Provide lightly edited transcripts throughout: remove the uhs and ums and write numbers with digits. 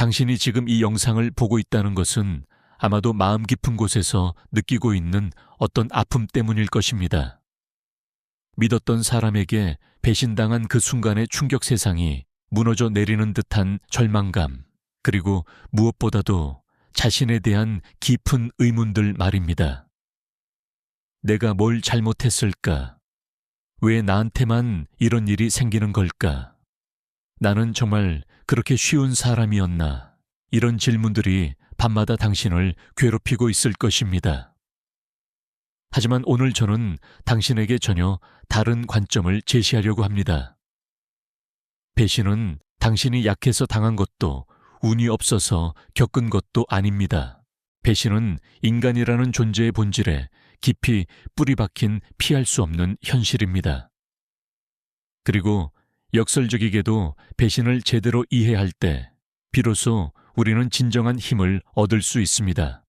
당신이 지금 이 영상을 보고 있다는 것은 아마도 마음 깊은 곳에서 느끼고 있는 어떤 아픔 때문일 것입니다. 믿었던 사람에게 배신당한 그 순간의 충격 세상이 무너져 내리는 듯한 절망감, 그리고 무엇보다도 자신에 대한 깊은 의문들 말입니다. 내가 뭘 잘못했을까? 왜 나한테만 이런 일이 생기는 걸까? 나는 정말 그렇게 쉬운 사람이었나? 이런 질문들이 밤마다 당신을 괴롭히고 있을 것입니다. 하지만 오늘 저는 당신에게 전혀 다른 관점을 제시하려고 합니다. 배신은 당신이 약해서 당한 것도 운이 없어서 겪은 것도 아닙니다. 배신은 인간이라는 존재의 본질에 깊이 뿌리 박힌 피할 수 없는 현실입니다. 그리고 역설적이게도 배신을 제대로 이해할 때 비로소 우리는 진정한 힘을 얻을 수 있습니다.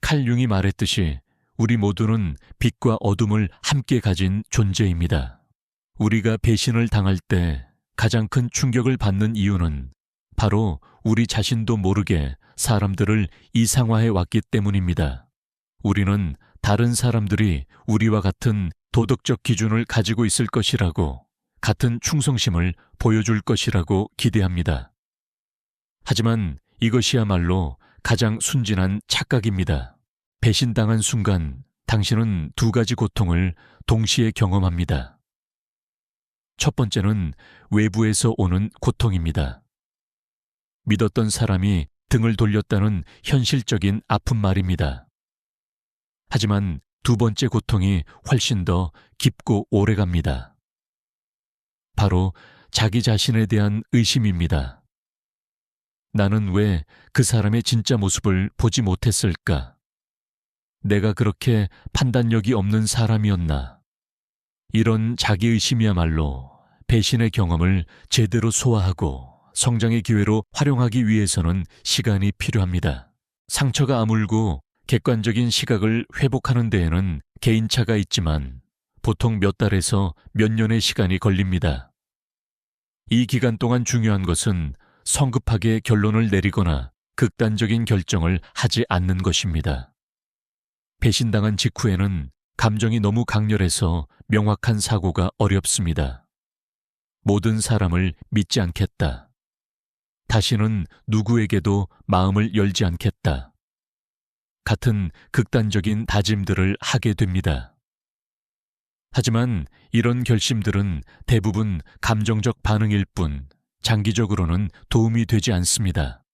칼 융이 말했듯이 우리 모두는 빛과 어둠을 함께 가진 존재입니다. 우리가 배신을 당할 때 가장 큰 충격을 받는 이유는 바로 우리 자신도 모르게 사람들을 이상화해 왔기 때문입니다. 우리는 다른 사람들이 우리와 같은 도덕적 기준을 가지고 있을 것이라고, 같은 충성심을 보여줄 것이라고 기대합니다. 하지만 이것이야말로 가장 순진한 착각입니다. 배신당한 순간 당신은 두 가지 고통을 동시에 경험합니다. 첫 번째는 외부에서 오는 고통입니다. 믿었던 사람이 등을 돌렸다는 현실적인 아픈 말입니다. 하지만 두 번째 고통이 훨씬 더 깊고 오래갑니다. 바로 자기 자신에 대한 의심입니다. 나는 왜 그 사람의 진짜 모습을 보지 못했을까? 내가 그렇게 판단력이 없는 사람이었나? 이런 자기의심이야말로 배신의 경험을 제대로 소화하고 성장의 기회로 활용하기 위해서는 시간이 필요합니다. 상처가 아물고 객관적인 시각을 회복하는 데에는 개인차가 있지만 보통 몇 달에서 몇 년의 시간이 걸립니다. 이 기간 동안 중요한 것은 성급하게 결론을 내리거나 극단적인 결정을 하지 않는 것입니다. 배신당한 직후에는 감정이 너무 강렬해서 명확한 사고가 어렵습니다. 모든 사람을 믿지 않겠다. 다시는 누구에게도 마음을 열지 않겠다. 같은 극단적인 다짐들을 하게 됩니다. 하지만 이런 결심들은 대부분 감정적 반응일 뿐 장기적으로는 도움이 되지 않습니다.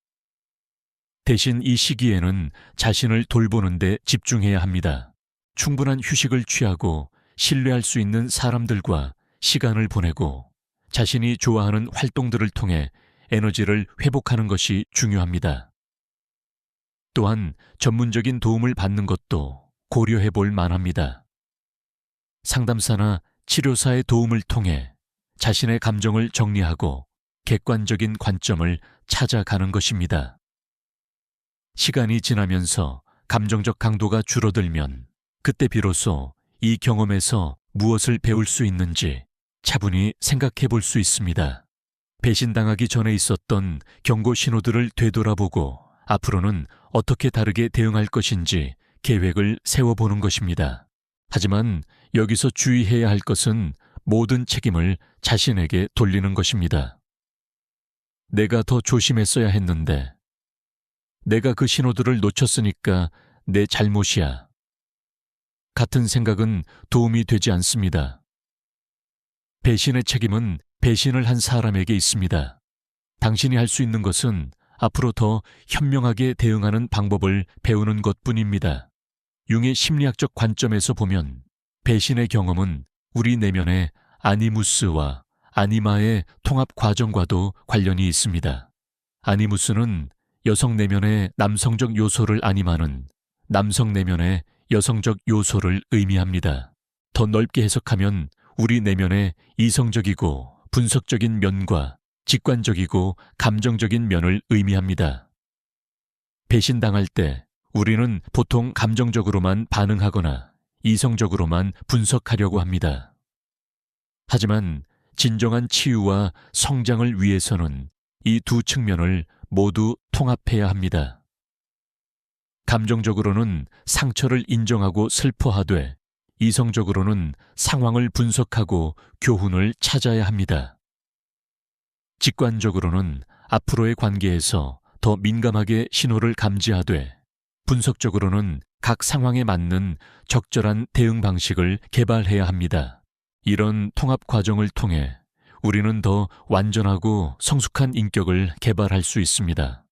대신 이 시기에는 자신을 돌보는 데 집중해야 합니다. 충분한 휴식을 취하고 신뢰할 수 있는 사람들과 시간을 보내고 자신이 좋아하는 활동들을 통해 에너지를 회복하는 것이 중요합니다. 또한 전문적인 도움을 받는 것도 고려해 볼 만합니다. 상담사나 치료사의 도움을 통해 자신의 감정을 정리하고 객관적인 관점을 찾아가는 것입니다. 시간이 지나면서 감정적 강도가 줄어들면 그때 비로소 이 경험에서 무엇을 배울 수 있는지 차분히 생각해 볼 수 있습니다. 배신당하기 전에 있었던 경고 신호들을 되돌아보고 앞으로는 어떻게 다르게 대응할 것인지 계획을 세워보는 것입니다. 하지만 여기서 주의해야 할 것은 모든 책임을 자신에게 돌리는 것입니다. 내가 더 조심했어야 했는데, 내가 그 신호들을 놓쳤으니까 내 잘못이야. 같은 생각은 도움이 되지 않습니다. 배신의 책임은 배신을 한 사람에게 있습니다. 당신이 할 수 있는 것은 앞으로 더 현명하게 대응하는 방법을 배우는 것뿐입니다. 융의 심리학적 관점에서 보면 배신의 경험은 우리 내면의 아니무스와 아니마의 통합 과정과도 관련이 있습니다. 아니무스는 여성 내면의 남성적 요소를 아니마는 남성 내면의 여성적 요소를 의미합니다. 더 넓게 해석하면 우리 내면의 이성적이고 분석적인 면과 직관적이고 감정적인 면을 의미합니다. 배신당할 때 우리는 보통 감정적으로만 반응하거나 이성적으로만 분석하려고 합니다. 하지만 진정한 치유와 성장을 위해서는 이 두 측면을 모두 통합해야 합니다. 감정적으로는 상처를 인정하고 슬퍼하되 이성적으로는 상황을 분석하고 교훈을 찾아야 합니다. 직관적으로는 앞으로의 관계에서 더 민감하게 신호를 감지하되 분석적으로는 각 상황에 맞는 적절한 대응 방식을 개발해야 합니다. 이런 통합 과정을 통해 우리는 더 완전하고 성숙한 인격을 개발할 수 있습니다.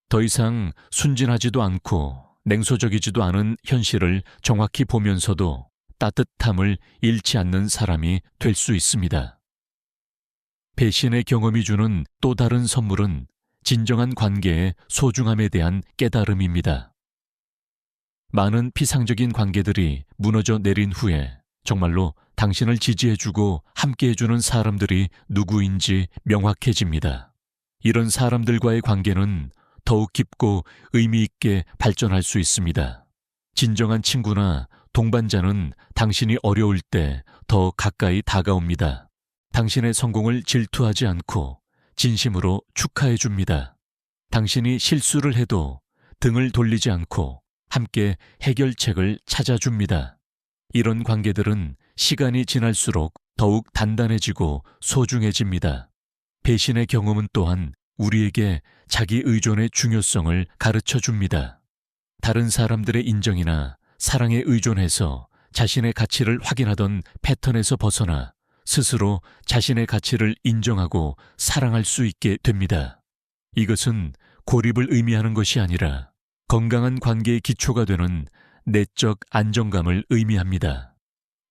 더 이상 순진하지도 않고 냉소적이지도 않은 현실을 정확히 보면서도 따뜻함을 잃지 않는 사람이 될 수 있습니다. 배신의 경험이 주는 또 다른 선물은 진정한 관계의 소중함에 대한 깨달음입니다. 많은 피상적인 관계들이 무너져 내린 후에 정말로 당신을 지지해주고 함께해주는 사람들이 누구인지 명확해집니다. 이런 사람들과의 관계는 더욱 깊고 의미 있게 발전할 수 있습니다. 진정한 친구나 동반자는 당신이 어려울 때 더 가까이 다가옵니다. 당신의 성공을 질투하지 않고 진심으로 축하해 줍니다. 당신이 실수를 해도 등을 돌리지 않고 함께 해결책을 찾아줍니다. 이런 관계들은 시간이 지날수록 더욱 단단해지고 소중해집니다. 배신의 경험은 또한 우리에게 자기 의존의 중요성을 가르쳐 줍니다. 다른 사람들의 인정이나 사랑에 의존해서 자신의 가치를 확인하던 패턴에서 벗어나 스스로 자신의 가치를 인정하고 사랑할 수 있게 됩니다. 이것은 고립을 의미하는 것이 아니라 건강한 관계의 기초가 되는 내적 안정감을 의미합니다.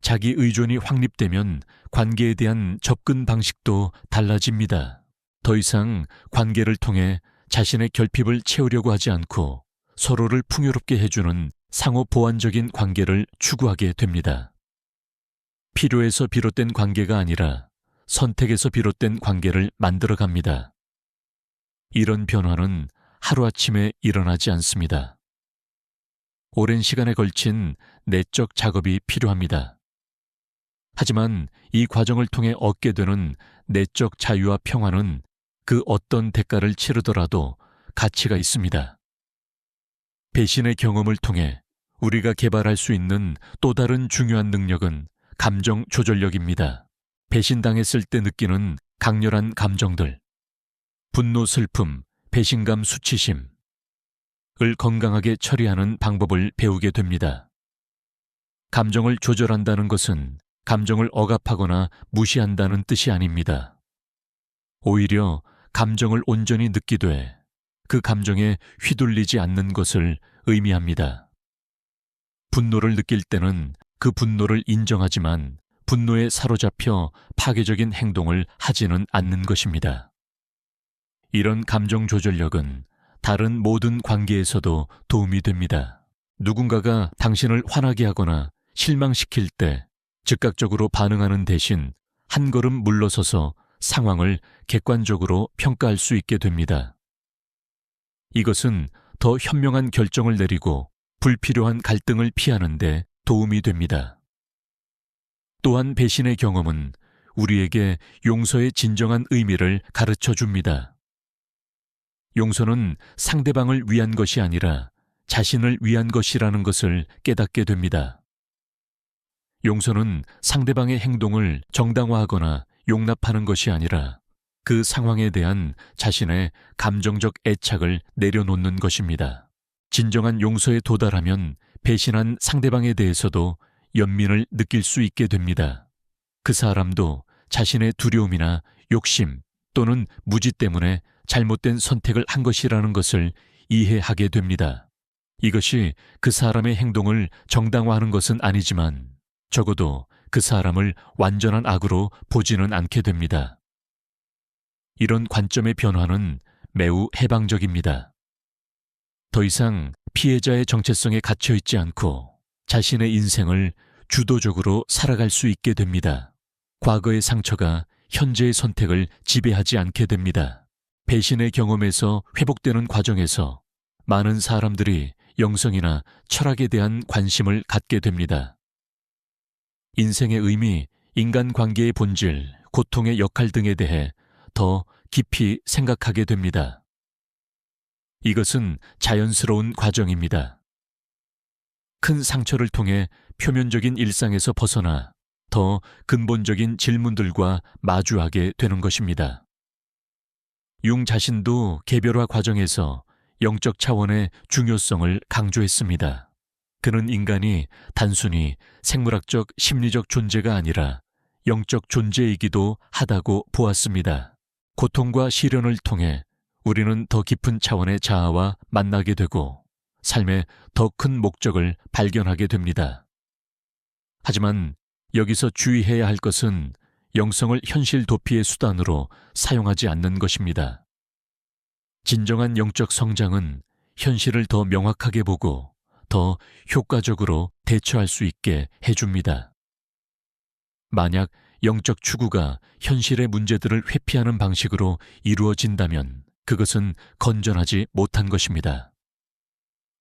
자기 의존이 확립되면 관계에 대한 접근 방식도 달라집니다. 더 이상 관계를 통해 자신의 결핍을 채우려고 하지 않고 서로를 풍요롭게 해주는 상호 보완적인 관계를 추구하게 됩니다. 필요에서 비롯된 관계가 아니라 선택에서 비롯된 관계를 만들어 갑니다. 이런 변화는 하루아침에 일어나지 않습니다. 오랜 시간에 걸친 내적 작업이 필요합니다. 하지만 이 과정을 통해 얻게 되는 내적 자유와 평화는 그 어떤 대가를 치르더라도 가치가 있습니다. 배신의 경험을 통해 우리가 개발할 수 있는 또 다른 중요한 능력은 감정 조절력입니다. 배신당했을 때 느끼는 강렬한 감정들, 분노, 슬픔, 배신감, 수치심을 건강하게 처리하는 방법을 배우게 됩니다. 감정을 조절한다는 것은 감정을 억압하거나 무시한다는 뜻이 아닙니다. 오히려 감정을 온전히 느끼되 그 감정에 휘둘리지 않는 것을 의미합니다. 분노를 느낄 때는 그 분노를 인정하지만 분노에 사로잡혀 파괴적인 행동을 하지는 않는 것입니다. 이런 감정 조절력은 다른 모든 관계에서도 도움이 됩니다. 누군가가 당신을 화나게 하거나 실망시킬 때 즉각적으로 반응하는 대신 한 걸음 물러서서 상황을 객관적으로 평가할 수 있게 됩니다. 이것은 더 현명한 결정을 내리고 불필요한 갈등을 피하는 데 도움이 됩니다. 또한 배신의 경험은 우리에게 용서의 진정한 의미를 가르쳐 줍니다. 용서는 상대방을 위한 것이 아니라 자신을 위한 것이라는 것을 깨닫게 됩니다. 용서는 상대방의 행동을 정당화하거나 용납하는 것이 아니라 그 상황에 대한 자신의 감정적 애착을 내려놓는 것입니다. 진정한 용서에 도달하면 배신한 상대방에 대해서도 연민을 느낄 수 있게 됩니다. 그 사람도 자신의 두려움이나 욕심 또는 무지 때문에 잘못된 선택을 한 것이라는 것을 이해하게 됩니다. 이것이 그 사람의 행동을 정당화하는 것은 아니지만 적어도 그 사람을 완전한 악으로 보지는 않게 됩니다. 이런 관점의 변화는 매우 해방적입니다. 더 이상 피해자의 정체성에 갇혀 있지 않고 자신의 인생을 주도적으로 살아갈 수 있게 됩니다. 과거의 상처가 현재의 선택을 지배하지 않게 됩니다. 배신의 경험에서 회복되는 과정에서 많은 사람들이 영성이나 철학에 대한 관심을 갖게 됩니다. 인생의 의미, 인간관계의 본질, 고통의 역할 등에 대해 더 깊이 생각하게 됩니다. 이것은 자연스러운 과정입니다. 큰 상처를 통해 표면적인 일상에서 벗어나 더 근본적인 질문들과 마주하게 되는 것입니다. 융 자신도 개별화 과정에서 영적 차원의 중요성을 강조했습니다. 그는 인간이 단순히 생물학적 심리적 존재가 아니라 영적 존재이기도 하다고 보았습니다. 고통과 시련을 통해 우리는 더 깊은 차원의 자아와 만나게 되고 삶의 더 큰 목적을 발견하게 됩니다. 하지만 여기서 주의해야 할 것은 영성을 현실 도피의 수단으로 사용하지 않는 것입니다. 진정한 영적 성장은 현실을 더 명확하게 보고 더 효과적으로 대처할 수 있게 해줍니다. 만약 영적 추구가 현실의 문제들을 회피하는 방식으로 이루어진다면 그것은 건전하지 못한 것입니다.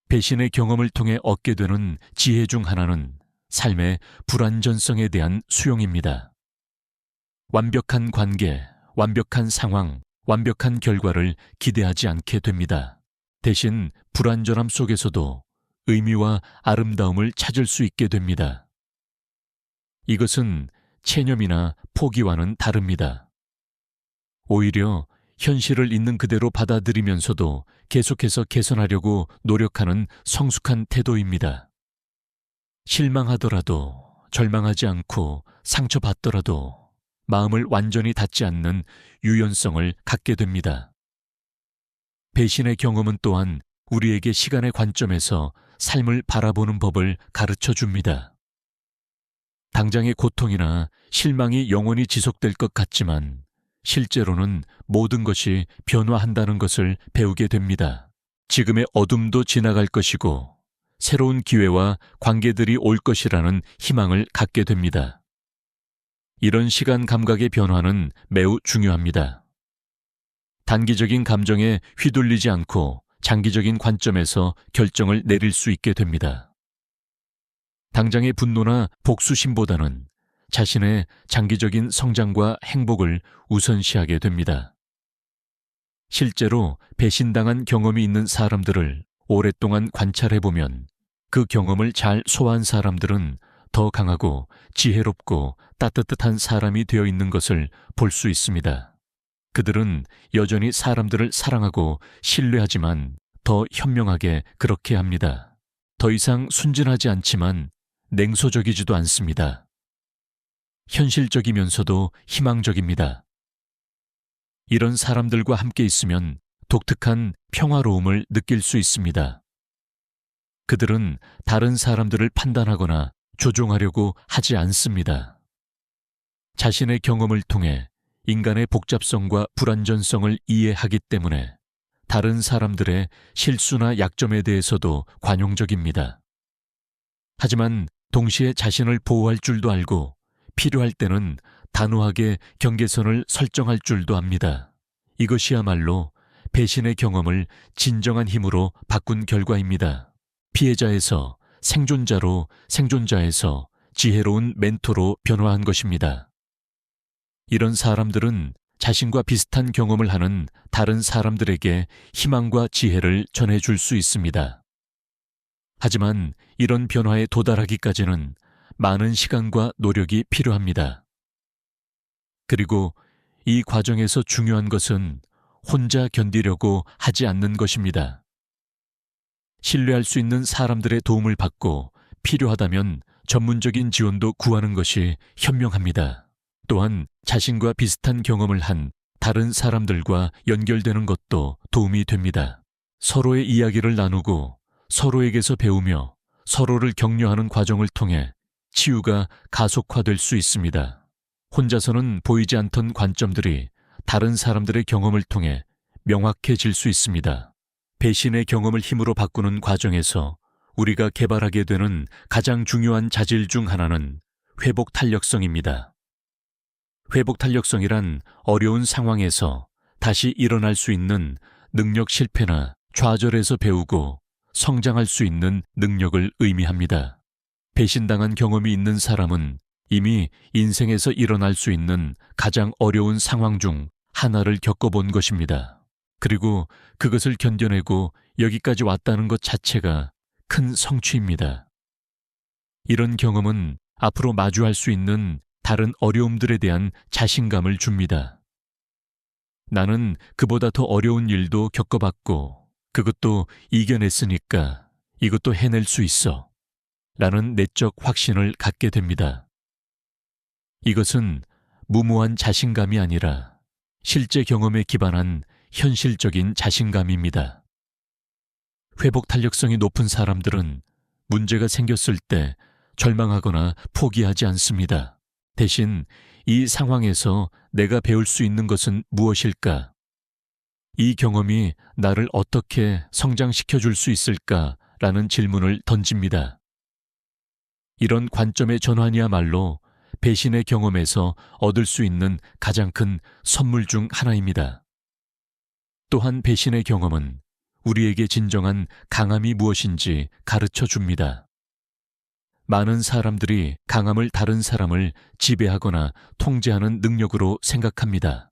배신의 경험을 통해 얻게 되는 지혜 중 하나는 삶의 불완전성에 대한 수용입니다. 완벽한 관계, 완벽한 상황, 완벽한 결과를 기대하지 않게 됩니다. 대신 불완전함 속에서도 의미와 아름다움을 찾을 수 있게 됩니다. 이것은 체념이나 포기와는 다릅니다. 오히려 현실을 있는 그대로 받아들이면서도 계속해서 개선하려고 노력하는 성숙한 태도입니다. 실망하더라도 절망하지 않고 상처받더라도 마음을 완전히 닫지 않는 유연성을 갖게 됩니다. 배신의 경험은 또한 우리에게 시간의 관점에서 삶을 바라보는 법을 가르쳐 줍니다. 당장의 고통이나 실망이 영원히 지속될 것 같지만 실제로는 모든 것이 변화한다는 것을 배우게 됩니다. 지금의 어둠도 지나갈 것이고 새로운 기회와 관계들이 올 것이라는 희망을 갖게 됩니다. 이런 시간 감각의 변화는 매우 중요합니다. 단기적인 감정에 휘둘리지 않고 장기적인 관점에서 결정을 내릴 수 있게 됩니다. 당장의 분노나 복수심보다는 자신의 장기적인 성장과 행복을 우선시하게 됩니다. 실제로 배신당한 경험이 있는 사람들을 오랫동안 관찰해보면 그 경험을 잘 소화한 사람들은 더 강하고 지혜롭고 따뜻한 사람이 되어 있는 것을 볼 수 있습니다. 그들은 여전히 사람들을 사랑하고 신뢰하지만 더 현명하게 그렇게 합니다. 더 이상 순진하지 않지만 냉소적이지도 않습니다. 현실적이면서도 희망적입니다. 이런 사람들과 함께 있으면 독특한 평화로움을 느낄 수 있습니다. 그들은 다른 사람들을 판단하거나 조종하려고 하지 않습니다. 자신의 경험을 통해 인간의 복잡성과 불완전성을 이해하기 때문에 다른 사람들의 실수나 약점에 대해서도 관용적입니다. 하지만 동시에 자신을 보호할 줄도 알고 필요할 때는 단호하게 경계선을 설정할 줄도 압니다. 이것이야말로 배신의 경험을 진정한 힘으로 바꾼 결과입니다. 피해자에서 생존자로, 생존자에서 지혜로운 멘토로 변화한 것입니다. 이런 사람들은 자신과 비슷한 경험을 하는 다른 사람들에게 희망과 지혜를 전해줄 수 있습니다. 하지만 이런 변화에 도달하기까지는 많은 시간과 노력이 필요합니다. 그리고 이 과정에서 중요한 것은 혼자 견디려고 하지 않는 것입니다. 신뢰할 수 있는 사람들의 도움을 받고 필요하다면 전문적인 지원도 구하는 것이 현명합니다. 또한 자신과 비슷한 경험을 한 다른 사람들과 연결되는 것도 도움이 됩니다. 서로의 이야기를 나누고 서로에게서 배우며 서로를 격려하는 과정을 통해 치유가 가속화될 수 있습니다. 혼자서는 보이지 않던 관점들이 다른 사람들의 경험을 통해 명확해질 수 있습니다. 배신의 경험을 힘으로 바꾸는 과정에서 우리가 개발하게 되는 가장 중요한 자질 중 하나는 회복 탄력성입니다. 회복 탄력성이란 어려운 상황에서 다시 일어날 수 있는 능력 실패나 좌절에서 배우고 성장할 수 있는 능력을 의미합니다. 배신당한 경험이 있는 사람은 이미 인생에서 일어날 수 있는 가장 어려운 상황 중 하나를 겪어본 것입니다. 그리고 그것을 견뎌내고 여기까지 왔다는 것 자체가 큰 성취입니다. 이런 경험은 앞으로 마주할 수 있는 다른 어려움들에 대한 자신감을 줍니다. 나는 그보다 더 어려운 일도 겪어봤고 그것도 이겨냈으니까 이것도 해낼 수 있어 라는 내적 확신을 갖게 됩니다. 이것은 무모한 자신감이 아니라 실제 경험에 기반한 현실적인 자신감입니다. 회복 탄력성이 높은 사람들은 문제가 생겼을 때 절망하거나 포기하지 않습니다. 대신 이 상황에서 내가 배울 수 있는 것은 무엇일까? 이 경험이 나를 어떻게 성장시켜 줄 수 있을까라는 질문을 던집니다. 이런 관점의 전환이야말로 배신의 경험에서 얻을 수 있는 가장 큰 선물 중 하나입니다. 또한 배신의 경험은 우리에게 진정한 강함이 무엇인지 가르쳐 줍니다. 많은 사람들이 강함을 다른 사람을 지배하거나 통제하는 능력으로 생각합니다.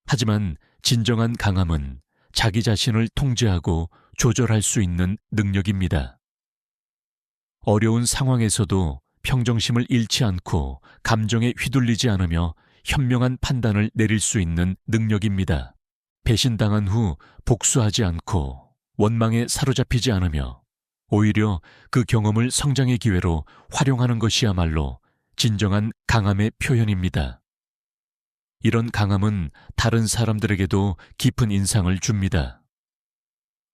하지만 진정한 강함은 자기 자신을 통제하고 조절할 수 있는 능력입니다. 어려운 상황에서도 평정심을 잃지 않고 감정에 휘둘리지 않으며 현명한 판단을 내릴 수 있는 능력입니다. 배신당한 후 복수하지 않고 원망에 사로잡히지 않으며 오히려 그 경험을 성장의 기회로 활용하는 것이야말로 진정한 강함의 표현입니다. 이런 강함은 다른 사람들에게도 깊은 인상을 줍니다.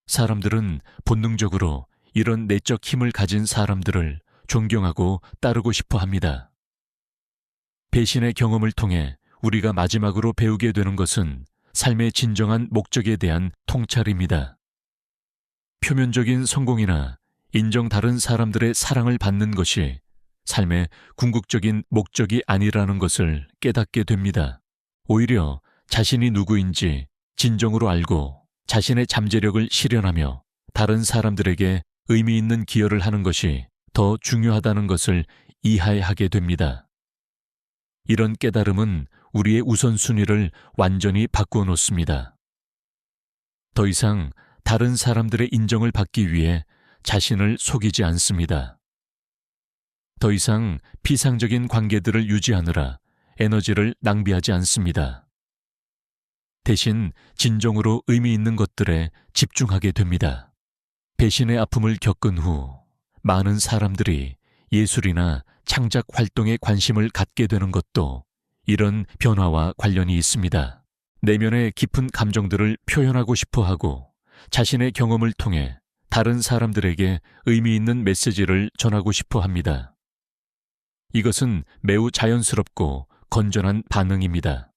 사람들은 본능적으로 이런 내적 힘을 가진 사람들을 존경하고 따르고 싶어 합니다. 배신의 경험을 통해 우리가 마지막으로 배우게 되는 것은 삶의 진정한 목적에 대한 통찰입니다. 표면적인 성공이나 인정 다른 사람들의 사랑을 받는 것이 삶의 궁극적인 목적이 아니라는 것을 깨닫게 됩니다. 오히려 자신이 누구인지 진정으로 알고 자신의 잠재력을 실현하며 다른 사람들에게 의미 있는 기여를 하는 것이 더 중요하다는 것을 이해하게 됩니다. 이런 깨달음은 우리의 우선순위를 완전히 바꾸어 놓습니다. 더 이상 다른 사람들의 인정을 받기 위해 자신을 속이지 않습니다. 더 이상 피상적인 관계들을 유지하느라 에너지를 낭비하지 않습니다. 대신 진정으로 의미 있는 것들에 집중하게 됩니다. 배신의 아픔을 겪은 후 많은 사람들이 예술이나 창작 활동에 관심을 갖게 되는 것도 이런 변화와 관련이 있습니다. 내면의 깊은 감정들을 표현하고 싶어 하고 자신의 경험을 통해 다른 사람들에게 의미 있는 메시지를 전하고 싶어 합니다. 이것은 매우 자연스럽고 건전한 반응입니다.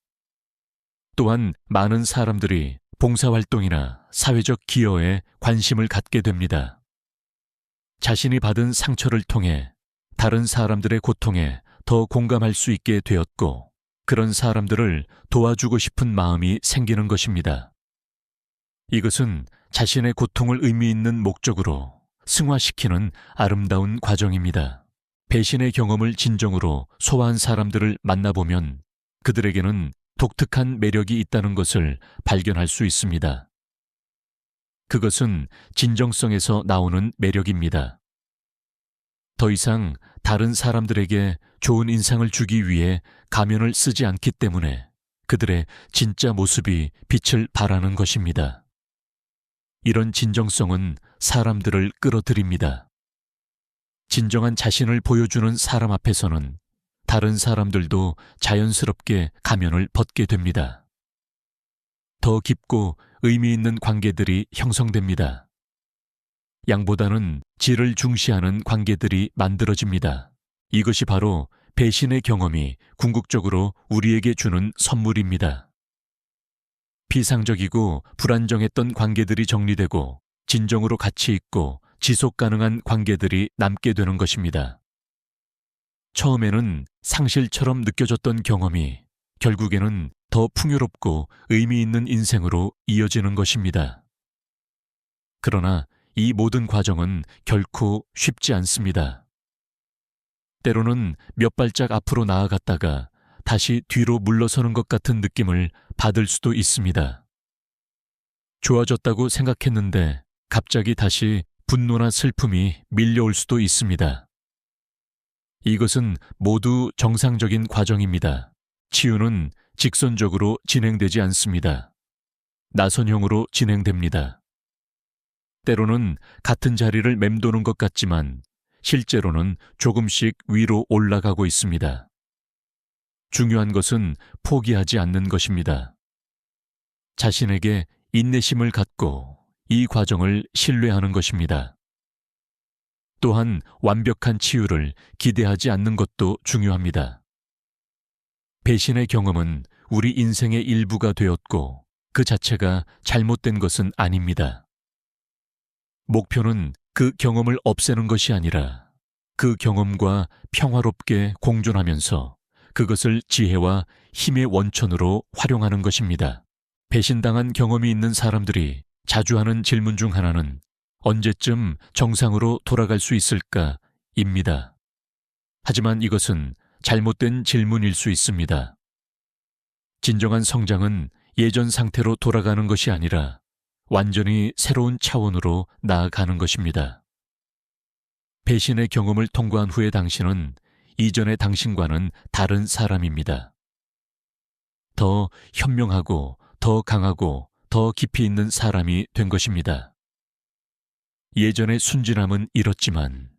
또한 많은 사람들이 봉사활동이나 사회적 기여에 관심을 갖게 됩니다. 자신이 받은 상처를 통해 다른 사람들의 고통에 더 공감할 수 있게 되었고, 그런 사람들을 도와주고 싶은 마음이 생기는 것입니다. 이것은 자신의 고통을 의미 있는 목적으로 승화시키는 아름다운 과정입니다. 배신의 경험을 진정으로 소화한 사람들을 만나보면 그들에게는 독특한 매력이 있다는 것을 발견할 수 있습니다. 그것은 진정성에서 나오는 매력입니다. 더 이상 다른 사람들에게 좋은 인상을 주기 위해 가면을 쓰지 않기 때문에 그들의 진짜 모습이 빛을 발하는 것입니다. 이런 진정성은 사람들을 끌어들입니다. 진정한 자신을 보여주는 사람 앞에서는 다른 사람들도 자연스럽게 가면을 벗게 됩니다. 더 깊고 의미 있는 관계들이 형성됩니다. 양보다는 질을 중시하는 관계들이 만들어집니다. 이것이 바로 배신의 경험이 궁극적으로 우리에게 주는 선물입니다. 비상적이고 불안정했던 관계들이 정리되고 진정으로 가치 있고 지속 가능한 관계들이 남게 되는 것입니다. 처음에는 상실처럼 느껴졌던 경험이 결국에는 더 풍요롭고 의미 있는 인생으로 이어지는 것입니다. 그러나 이 모든 과정은 결코 쉽지 않습니다. 때로는 몇 발짝 앞으로 나아갔다가 다시 뒤로 물러서는 것 같은 느낌을 받을 수도 있습니다. 좋아졌다고 생각했는데 갑자기 다시 분노나 슬픔이 밀려올 수도 있습니다. 이것은 모두 정상적인 과정입니다. 치유는 직선적으로 진행되지 않습니다. 나선형으로 진행됩니다. 때로는 같은 자리를 맴도는 것 같지만 실제로는 조금씩 위로 올라가고 있습니다. 중요한 것은 포기하지 않는 것입니다. 자신에게 인내심을 갖고 이 과정을 신뢰하는 것입니다. 또한 완벽한 치유를 기대하지 않는 것도 중요합니다. 배신의 경험은 우리 인생의 일부가 되었고 그 자체가 잘못된 것은 아닙니다. 목표는 그 경험을 없애는 것이 아니라 그 경험과 평화롭게 공존하면서 그것을 지혜와 힘의 원천으로 활용하는 것입니다. 배신당한 경험이 있는 사람들이 자주 하는 질문 중 하나는 언제쯤 정상으로 돌아갈 수 있을까?입니다. 하지만 이것은 잘못된 질문일 수 있습니다. 진정한 성장은 예전 상태로 돌아가는 것이 아니라 완전히 새로운 차원으로 나아가는 것입니다. 배신의 경험을 통과한 후에 당신은 이전의 당신과는 다른 사람입니다. 더 현명하고 더 강하고 더 깊이 있는 사람이 된 것입니다. 예전의 순진함은 잃었지만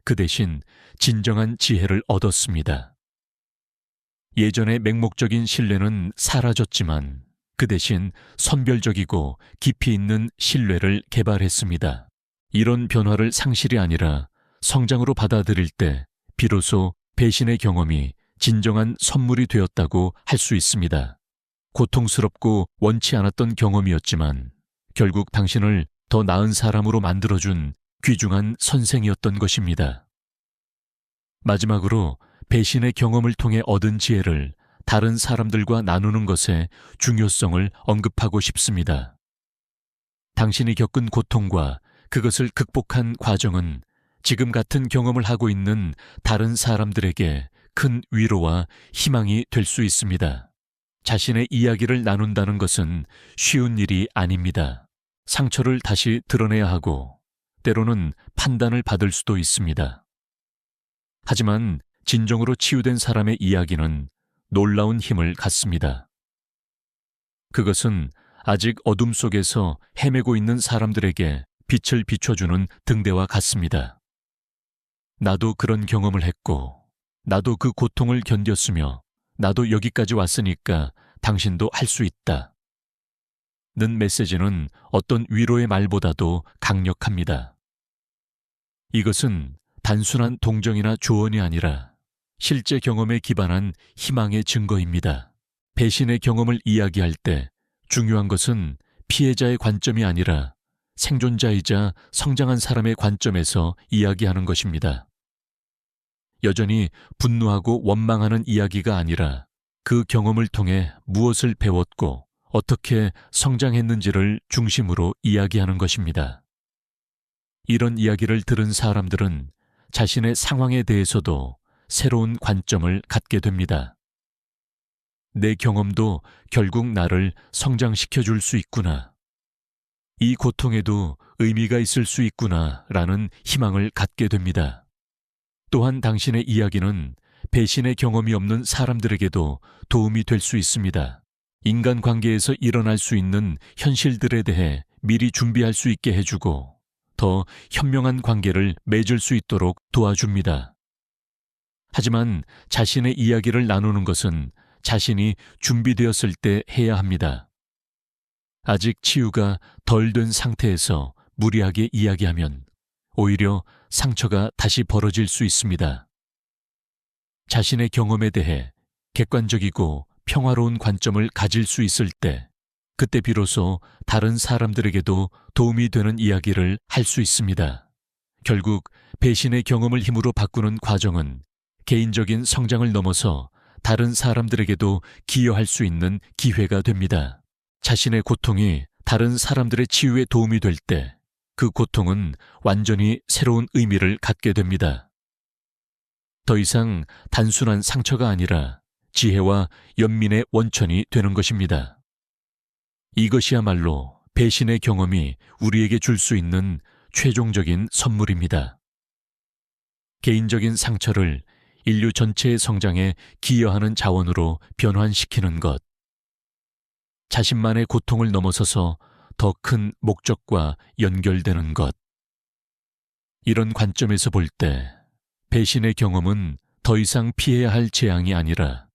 그 대신 진정한 지혜를 얻었습니다. 예전의 맹목적인 신뢰는 사라졌지만 그 대신 선별적이고 깊이 있는 신뢰를 개발했습니다. 이런 변화를 상실이 아니라 성장으로 받아들일 때 비로소 배신의 경험이 진정한 선물이 되었다고 할 수 있습니다. 고통스럽고 원치 않았던 경험이었지만 결국 당신을 더 나은 사람으로 만들어준 귀중한 선생이었던 것입니다. 마지막으로 배신의 경험을 통해 얻은 지혜를 다른 사람들과 나누는 것의 중요성을 언급하고 싶습니다. 당신이 겪은 고통과 그것을 극복한 과정은 지금 같은 경험을 하고 있는 다른 사람들에게 큰 위로와 희망이 될 수 있습니다. 자신의 이야기를 나눈다는 것은 쉬운 일이 아닙니다. 상처를 다시 드러내야 하고 때로는 판단을 받을 수도 있습니다. 하지만 진정으로 치유된 사람의 이야기는 놀라운 힘을 갖습니다. 그것은 아직 어둠 속에서 헤매고 있는 사람들에게 빛을 비춰주는 등대와 같습니다. 나도 그런 경험을 했고 나도 그 고통을 견뎠으며 나도 여기까지 왔으니까 당신도 할 수 있다. 는 메시지는 어떤 위로의 말보다도 강력합니다. 이것은 단순한 동정이나 조언이 아니라 실제 경험에 기반한 희망의 증거입니다. 배신의 경험을 이야기할 때 중요한 것은 피해자의 관점이 아니라 생존자이자 성장한 사람의 관점에서 이야기하는 것입니다. 여전히 분노하고 원망하는 이야기가 아니라 그 경험을 통해 무엇을 배웠고 어떻게 성장했는지를 중심으로 이야기하는 것입니다. 이런 이야기를 들은 사람들은 자신의 상황에 대해서도 새로운 관점을 갖게 됩니다. 내 경험도 결국 나를 성장시켜 줄 수 있구나. 이 고통에도 의미가 있을 수 있구나 라는 희망을 갖게 됩니다. 또한 당신의 이야기는 배신의 경험이 없는 사람들에게도 도움이 될 수 있습니다. 인간관계에서 일어날 수 있는 현실들에 대해 미리 준비할 수 있게 해주고 더 현명한 관계를 맺을 수 있도록 도와줍니다. 하지만 자신의 이야기를 나누는 것은 자신이 준비되었을 때 해야 합니다. 아직 치유가 덜 된 상태에서 무리하게 이야기하면 오히려 상처가 다시 벌어질 수 있습니다. 자신의 경험에 대해 객관적이고 평화로운 관점을 가질 수 있을 때 그때 비로소 다른 사람들에게도 도움이 되는 이야기를 할 수 있습니다. 결국 배신의 경험을 힘으로 바꾸는 과정은 개인적인 성장을 넘어서 다른 사람들에게도 기여할 수 있는 기회가 됩니다. 자신의 고통이 다른 사람들의 치유에 도움이 될 때 그 고통은 완전히 새로운 의미를 갖게 됩니다. 더 이상 단순한 상처가 아니라 지혜와 연민의 원천이 되는 것입니다. 이것이야말로 배신의 경험이 우리에게 줄 수 있는 최종적인 선물입니다. 개인적인 상처를 인류 전체의 성장에 기여하는 자원으로 변환시키는 것. 자신만의 고통을 넘어서서 더 큰 목적과 연결되는 것. 이런 관점에서 볼 때 배신의 경험은 더 이상 피해야 할 재앙이 아니라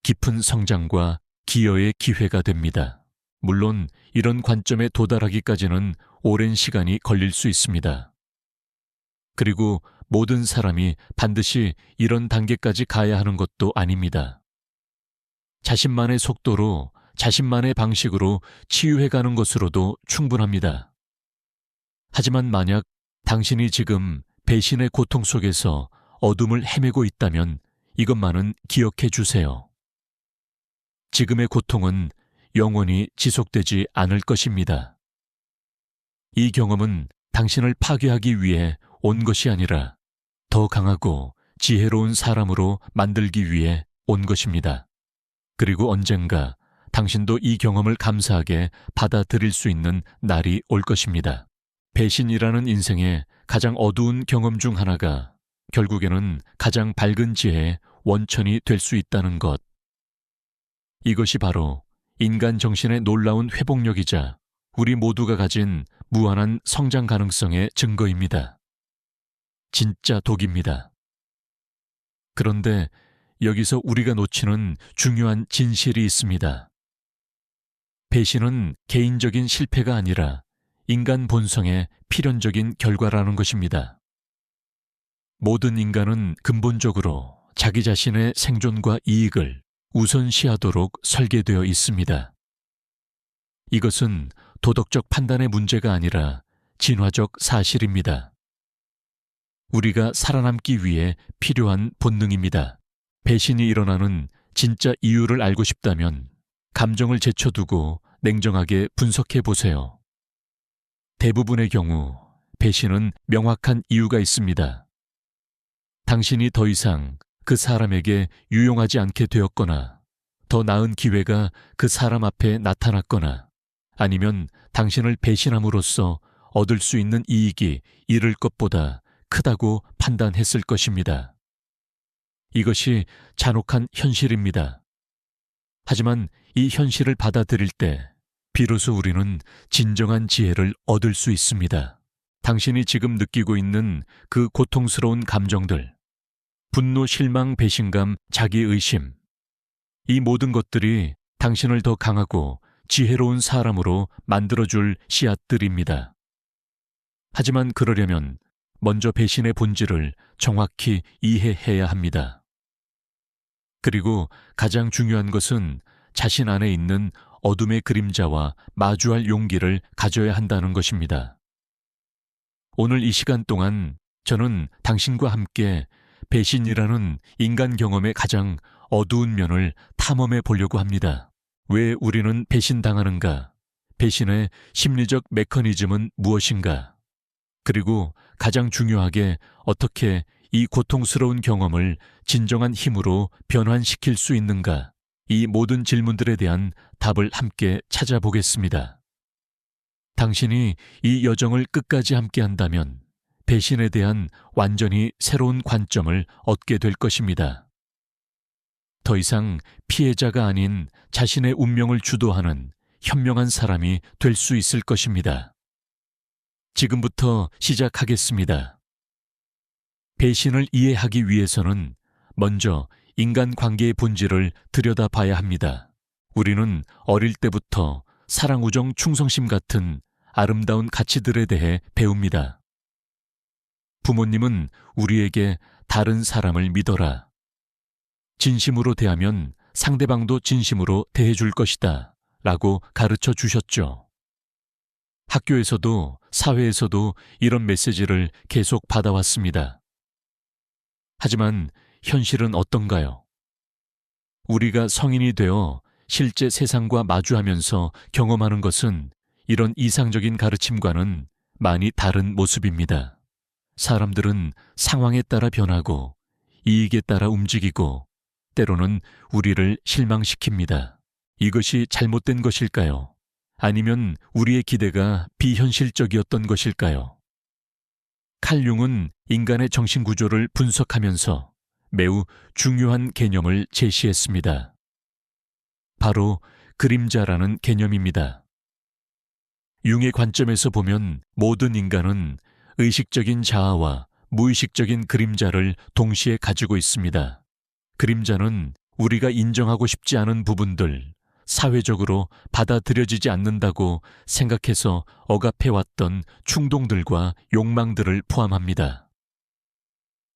깊은 성장과 기여의 기회가 됩니다. 물론 이런 관점에 도달하기까지는 오랜 시간이 걸릴 수 있습니다. 그리고 모든 사람이 반드시 이런 단계까지 가야 하는 것도 아닙니다. 자신만의 속도로 자신만의 방식으로 치유해가는 것으로도 충분합니다. 하지만 만약 당신이 지금 배신의 고통 속에서 어둠을 헤매고 있다면 이것만은 기억해 주세요. 지금의 고통은 영원히 지속되지 않을 것입니다. 이 경험은 당신을 파괴하기 위해 온 것이 아니라 더 강하고 지혜로운 사람으로 만들기 위해 온 것입니다. 그리고 언젠가 당신도 이 경험을 감사하게 받아들일 수 있는 날이 올 것입니다. 배신이라는 인생의 가장 어두운 경험 중 하나가 결국에는 가장 밝은 지혜의 원천이 될 수 있다는 것. 이것이 바로 인간 정신의 놀라운 회복력이자 우리 모두가 가진 무한한 성장 가능성의 증거입니다. 진짜 독입니다. 그런데 여기서 우리가 놓치는 중요한 진실이 있습니다. 배신은 개인적인 실패가 아니라 인간 본성의 필연적인 결과라는 것입니다. 모든 인간은 근본적으로 자기 자신의 생존과 이익을 우선시하도록 설계되어 있습니다. 이것은 도덕적 판단의 문제가 아니라 진화적 사실입니다. 우리가 살아남기 위해 필요한 본능입니다. 배신이 일어나는 진짜 이유를 알고 싶다면 감정을 제쳐두고 냉정하게 분석해 보세요. 대부분의 경우 배신은 명확한 이유가 있습니다. 당신이 더 이상 그 사람에게 유용하지 않게 되었거나 더 나은 기회가 그 사람 앞에 나타났거나 아니면 당신을 배신함으로써 얻을 수 있는 이익이 잃을 것보다 크다고 판단했을 것입니다. 이것이 잔혹한 현실입니다. 하지만 이 현실을 받아들일 때 비로소 우리는 진정한 지혜를 얻을 수 있습니다. 당신이 지금 느끼고 있는 그 고통스러운 감정들, 분노, 실망, 배신감, 자기의심, 이 모든 것들이 당신을 더 강하고 지혜로운 사람으로 만들어줄 씨앗들입니다. 하지만 그러려면 먼저 배신의 본질을 정확히 이해해야 합니다. 그리고 가장 중요한 것은 자신 안에 있는 어둠의 그림자와 마주할 용기를 가져야 한다는 것입니다. 오늘 이 시간 동안 저는 당신과 함께 배신이라는 인간 경험의 가장 어두운 면을 탐험해 보려고 합니다. 왜 우리는 배신당하는가? 배신의 심리적 메커니즘은 무엇인가? 그리고 가장 중요하게 어떻게 이 고통스러운 경험을 진정한 힘으로 변환시킬 수 있는가? 이 모든 질문들에 대한 답을 함께 찾아보겠습니다. 당신이 이 여정을 끝까지 함께 한다면 배신에 대한 완전히 새로운 관점을 얻게 될 것입니다. 더 이상 피해자가 아닌 자신의 운명을 주도하는 현명한 사람이 될 수 있을 것입니다. 지금부터 시작하겠습니다. 배신을 이해하기 위해서는 먼저 인간관계의 본질을 들여다봐야 합니다. 우리는 어릴 때부터 사랑, 우정, 충성심 같은 아름다운 가치들에 대해 배웁니다. 부모님은 우리에게 다른 사람을 믿어라, 진심으로 대하면 상대방도 진심으로 대해줄 것이다 라고 가르쳐 주셨죠. 학교에서도 사회에서도 이런 메시지를 계속 받아왔습니다. 하지만 현실은 어떤가요? 우리가 성인이 되어 실제 세상과 마주하면서 경험하는 것은 이런 이상적인 가르침과는 많이 다른 모습입니다. 사람들은 상황에 따라 변하고 이익에 따라 움직이고 때로는 우리를 실망시킵니다. 이것이 잘못된 것일까요? 아니면 우리의 기대가 비현실적이었던 것일까요? 칼 융은 인간의 정신구조를 분석하면서 매우 중요한 개념을 제시했습니다. 바로 그림자라는 개념입니다. 융의 관점에서 보면 모든 인간은 의식적인 자아와 무의식적인 그림자를 동시에 가지고 있습니다. 그림자는 우리가 인정하고 싶지 않은 부분들, 사회적으로 받아들여지지 않는다고 생각해서 억압해왔던 충동들과 욕망들을 포함합니다.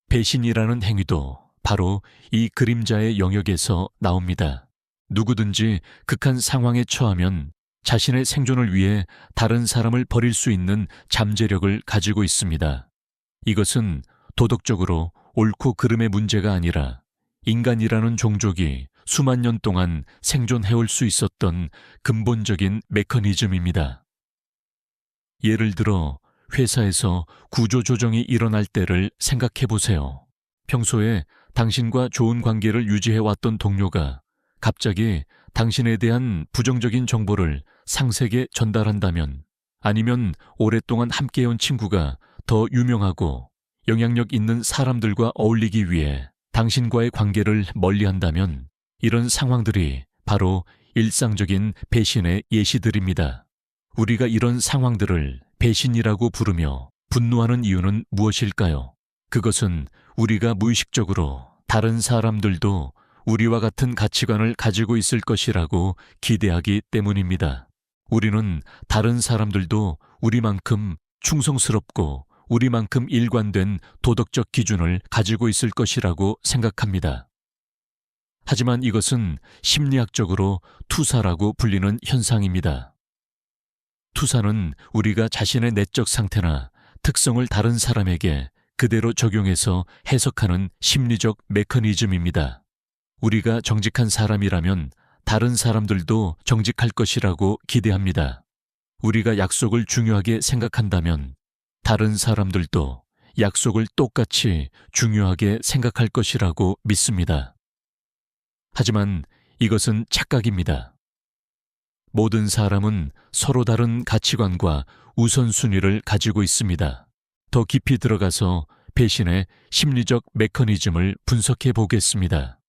배신이라는 행위도 바로 이 그림자의 영역에서 나옵니다. 누구든지 극한 상황에 처하면 자신의 생존을 위해 다른 사람을 버릴 수 있는 잠재력을 가지고 있습니다. 이것은 도덕적으로 옳고 그름의 문제가 아니라 인간이라는 종족이 수만 년 동안 생존해올 수 있었던 근본적인 메커니즘입니다. 예를 들어 회사에서 구조조정이 일어날 때를 생각해 보세요. 평소에 당신과 좋은 관계를 유지해왔던 동료가 갑자기 당신에 대한 부정적인 정보를 상세게 전달한다면, 아니면 오랫동안 함께해온 친구가 더 유명하고 영향력 있는 사람들과 어울리기 위해 당신과의 관계를 멀리한다면, 이런 상황들이 바로 일상적인 배신의 예시들입니다. 우리가 이런 상황들을 배신이라고 부르며 분노하는 이유는 무엇일까요? 그것은 우리가 무의식적으로 다른 사람들도 우리와 같은 가치관을 가지고 있을 것이라고 기대하기 때문입니다. 우리는 다른 사람들도 우리만큼 충성스럽고 우리만큼 일관된 도덕적 기준을 가지고 있을 것이라고 생각합니다. 하지만 이것은 심리학적으로 투사라고 불리는 현상입니다. 투사는 우리가 자신의 내적 상태나 특성을 다른 사람에게 그대로 적용해서 해석하는 심리적 메커니즘입니다. 우리가 정직한 사람이라면 다른 사람들도 정직할 것이라고 기대합니다. 우리가 약속을 중요하게 생각한다면 다른 사람들도 약속을 똑같이 중요하게 생각할 것이라고 믿습니다. 하지만 이것은 착각입니다. 모든 사람은 서로 다른 가치관과 우선순위를 가지고 있습니다. 더 깊이 들어가서 배신의 심리적 메커니즘을 분석해 보겠습니다.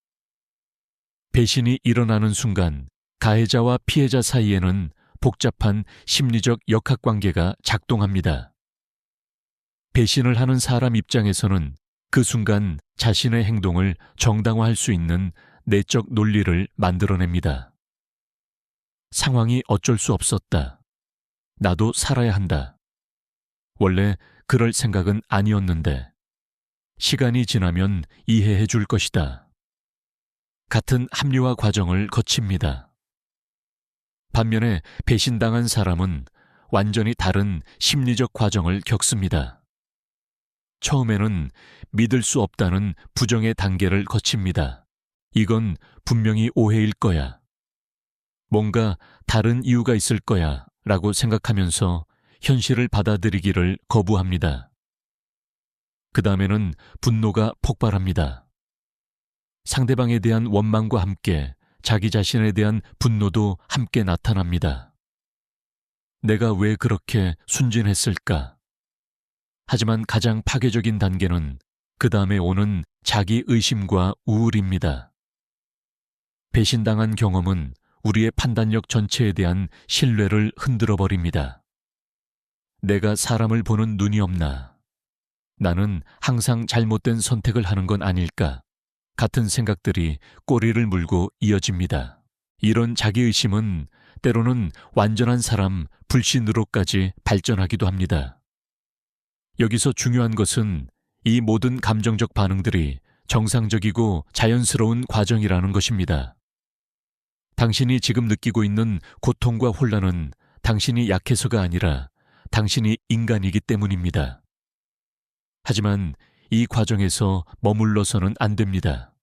배신이 일어나는 순간 가해자와 피해자 사이에는 복잡한 심리적 역학관계가 작동합니다. 배신을 하는 사람 입장에서는 그 순간 자신의 행동을 정당화할 수 있는 내적 논리를 만들어냅니다. 상황이 어쩔 수 없었다. 나도 살아야 한다. 원래 그럴 생각은 아니었는데 시간이 지나면 이해해 줄 것이다. 같은 합리화 과정을 거칩니다. 반면에 배신당한 사람은 완전히 다른 심리적 과정을 겪습니다. 처음에는 믿을 수 없다는 부정의 단계를 거칩니다. 이건 분명히 오해일 거야. 뭔가 다른 이유가 있을 거야 라고 생각하면서 현실을 받아들이기를 거부합니다. 그 다음에는 분노가 폭발합니다. 상대방에 대한 원망과 함께 자기 자신에 대한 분노도 함께 나타납니다. 내가 왜 그렇게 순진했을까? 하지만 가장 파괴적인 단계는 그 다음에 오는 자기 의심과 우울입니다. 배신당한 경험은 우리의 판단력 전체에 대한 신뢰를 흔들어 버립니다. 내가 사람을 보는 눈이 없나? 나는 항상 잘못된 선택을 하는 건 아닐까? 같은 생각들이 꼬리를 물고 이어집니다. 이런 자기의심은 때로는 완전한 사람 불신으로까지 발전하기도 합니다. 여기서 중요한 것은 이 모든 감정적 반응들이 정상적이고 자연스러운 과정이라는 것입니다. 당신이 지금 느끼고 있는 고통과 혼란은 당신이 약해서가 아니라 당신이 인간이기 때문입니다. 하지만 이 과정에서 머물러서는 안 됩니다.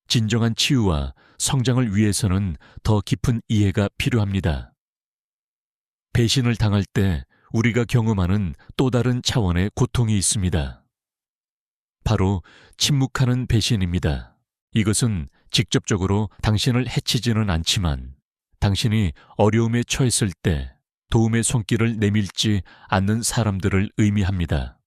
진정한 치유와 성장을 위해서는 더 깊은 이해가 필요합니다. 배신을 당할 때 우리가 경험하는 또 다른 차원의 고통이 있습니다. 바로 침묵하는 배신입니다. 이것은 직접적으로 당신을 해치지는 않지만 당신이 어려움에 처했을 때 도움의 손길을 내밀지 않는 사람들을 의미합니다.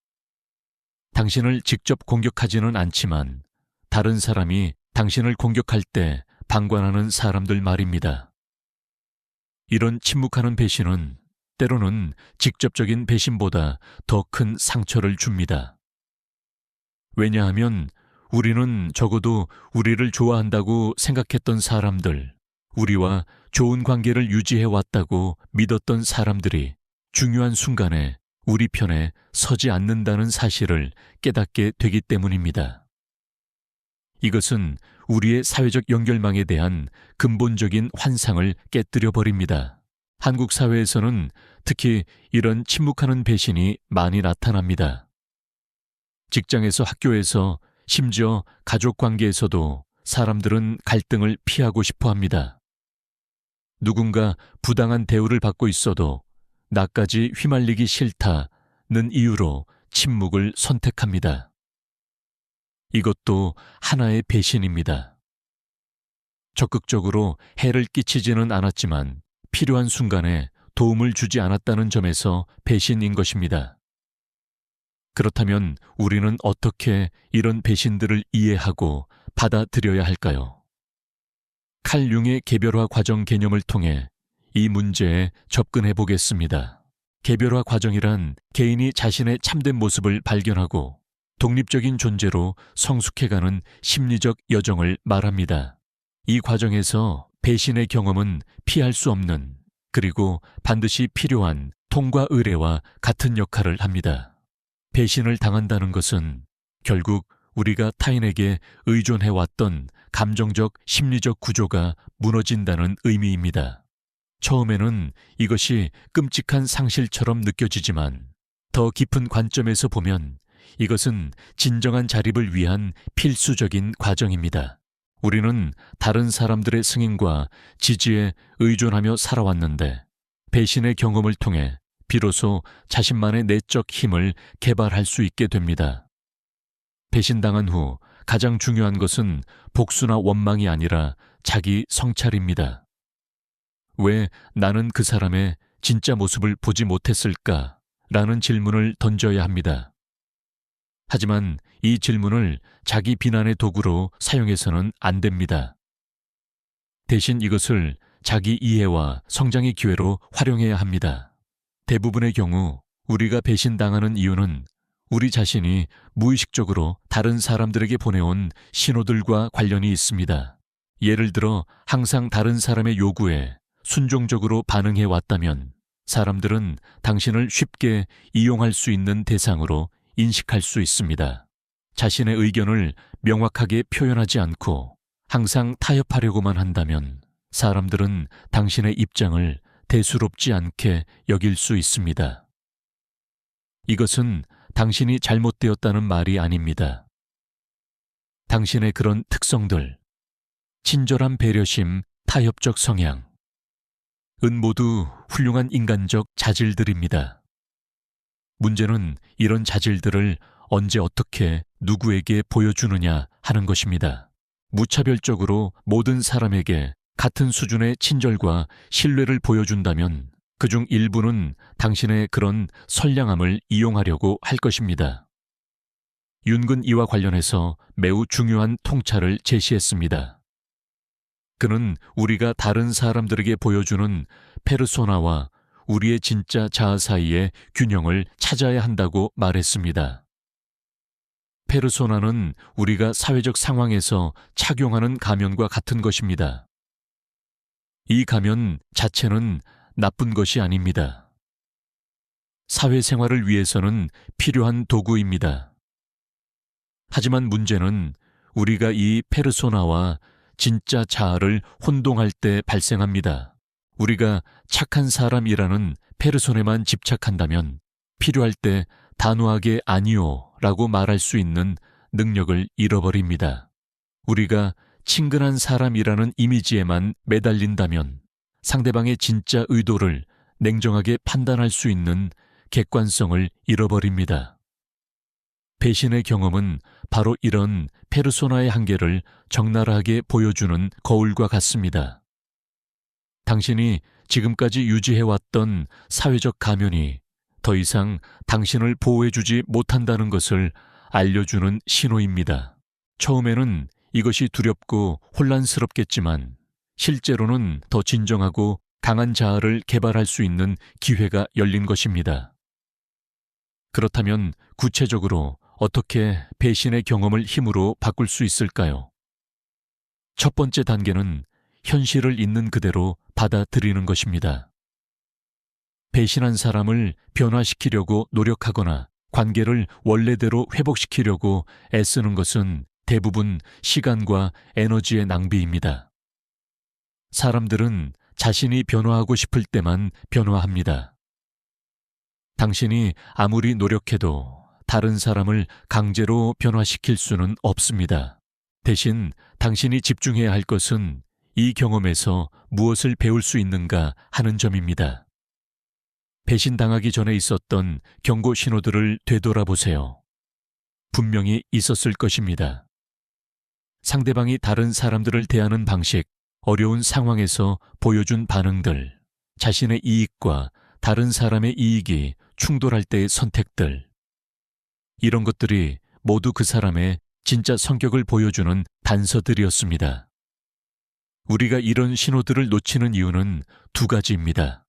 당신을 직접 공격하지는 않지만 다른 사람이 당신을 공격할 때 방관하는 사람들 말입니다. 이런 침묵하는 배신은 때로는 직접적인 배신보다 더 큰 상처를 줍니다. 왜냐하면 우리는 적어도 우리를 좋아한다고 생각했던 사람들, 우리와 좋은 관계를 유지해왔다고 믿었던 사람들이 중요한 순간에 우리 편에 서지 않는다는 사실을 깨닫게 되기 때문입니다. 이것은 우리의 사회적 연결망에 대한 근본적인 환상을 깨뜨려 버립니다. 한국 사회에서는 특히 이런 침묵하는 배신이 많이 나타납니다. 직장에서, 학교에서, 심지어 가족 관계에서도 사람들은 갈등을 피하고 싶어 합니다. 누군가 부당한 대우를 받고 있어도 나까지 휘말리기 싫다는 이유로 침묵을 선택합니다. 이것도 하나의 배신입니다. 적극적으로 해를 끼치지는 않았지만 필요한 순간에 도움을 주지 않았다는 점에서 배신인 것입니다. 그렇다면 우리는 어떻게 이런 배신들을 이해하고 받아들여야 할까요? 칼 융의 개별화 과정 개념을 통해 이 문제에 접근해 보겠습니다. 개별화 과정이란 개인이 자신의 참된 모습을 발견하고 독립적인 존재로 성숙해가는 심리적 여정을 말합니다. 이 과정에서 배신의 경험은 피할 수 없는, 그리고 반드시 필요한 통과 의례와 같은 역할을 합니다. 배신을 당한다는 것은 결국 우리가 타인에게 의존해왔던 감정적, 심리적 구조가 무너진다는 의미입니다. 처음에는 이것이 끔찍한 상실처럼 느껴지지만 더 깊은 관점에서 보면 이것은 진정한 자립을 위한 필수적인 과정입니다. 우리는 다른 사람들의 승인과 지지에 의존하며 살아왔는데 배신의 경험을 통해 비로소 자신만의 내적 힘을 개발할 수 있게 됩니다. 배신당한 후 가장 중요한 것은 복수나 원망이 아니라 자기 성찰입니다. 왜 나는 그 사람의 진짜 모습을 보지 못했을까? 라는 질문을 던져야 합니다. 하지만 이 질문을 자기 비난의 도구로 사용해서는 안 됩니다. 대신 이것을 자기 이해와 성장의 기회로 활용해야 합니다. 대부분의 경우 우리가 배신당하는 이유는 우리 자신이 무의식적으로 다른 사람들에게 보내온 신호들과 관련이 있습니다. 예를 들어 항상 다른 사람의 요구에 순종적으로 반응해 왔다면 사람들은 당신을 쉽게 이용할 수 있는 대상으로 인식할 수 있습니다. 자신의 의견을 명확하게 표현하지 않고 항상 타협하려고만 한다면 사람들은 당신의 입장을 대수롭지 않게 여길 수 있습니다. 이것은 당신이 잘못되었다는 말이 아닙니다. 당신의 그런 특성들, 친절한 배려심, 타협적 성향, 은 모두 훌륭한 인간적 자질들입니다. 문제는 이런 자질들을 언제 어떻게 누구에게 보여주느냐 하는 것입니다. 무차별적으로 모든 사람에게 같은 수준의 친절과 신뢰를 보여준다면 그중 일부는 당신의 그런 선량함을 이용하려고 할 것입니다. 윤근 이와 관련해서 매우 중요한 통찰을 제시했습니다. 그는 우리가 다른 사람들에게 보여주는 페르소나와 우리의 진짜 자아 사이의 균형을 찾아야 한다고 말했습니다. 페르소나는 우리가 사회적 상황에서 착용하는 가면과 같은 것입니다. 이 가면 자체는 나쁜 것이 아닙니다. 사회생활을 위해서는 필요한 도구입니다. 하지만 문제는 우리가 이 페르소나와 진짜 자아를 혼동할 때 발생합니다. 우리가 착한 사람이라는 페르소나에만 집착한다면 필요할 때 단호하게 아니요 라고 말할 수 있는 능력을 잃어버립니다. 우리가 친근한 사람이라는 이미지에만 매달린다면 상대방의 진짜 의도를 냉정하게 판단할 수 있는 객관성을 잃어버립니다. 배신의 경험은 바로 이런 페르소나의 한계를 적나라하게 보여주는 거울과 같습니다. 당신이 지금까지 유지해왔던 사회적 가면이 더 이상 당신을 보호해주지 못한다는 것을 알려주는 신호입니다. 처음에는 이것이 두렵고 혼란스럽겠지만 실제로는 더 진정하고 강한 자아를 개발할 수 있는 기회가 열린 것입니다. 그렇다면 구체적으로 어떻게 배신의 경험을 힘으로 바꿀 수 있을까요? 첫 번째 단계는 현실을 있는 그대로 받아들이는 것입니다. 배신한 사람을 변화시키려고 노력하거나 관계를 원래대로 회복시키려고 애쓰는 것은 대부분 시간과 에너지의 낭비입니다. 사람들은 자신이 변화하고 싶을 때만 변화합니다. 당신이 아무리 노력해도 다른 사람을 강제로 변화시킬 수는 없습니다. 대신 당신이 집중해야 할 것은 이 경험에서 무엇을 배울 수 있는가 하는 점입니다. 배신당하기 전에 있었던 경고 신호들을 되돌아보세요. 분명히 있었을 것입니다. 상대방이 다른 사람들을 대하는 방식, 어려운 상황에서 보여준 반응들, 자신의 이익과 다른 사람의 이익이 충돌할 때의 선택들. 이런 것들이 모두 그 사람의 진짜 성격을 보여주는 단서들이었습니다. 우리가 이런 신호들을 놓치는 이유는 두 가지입니다.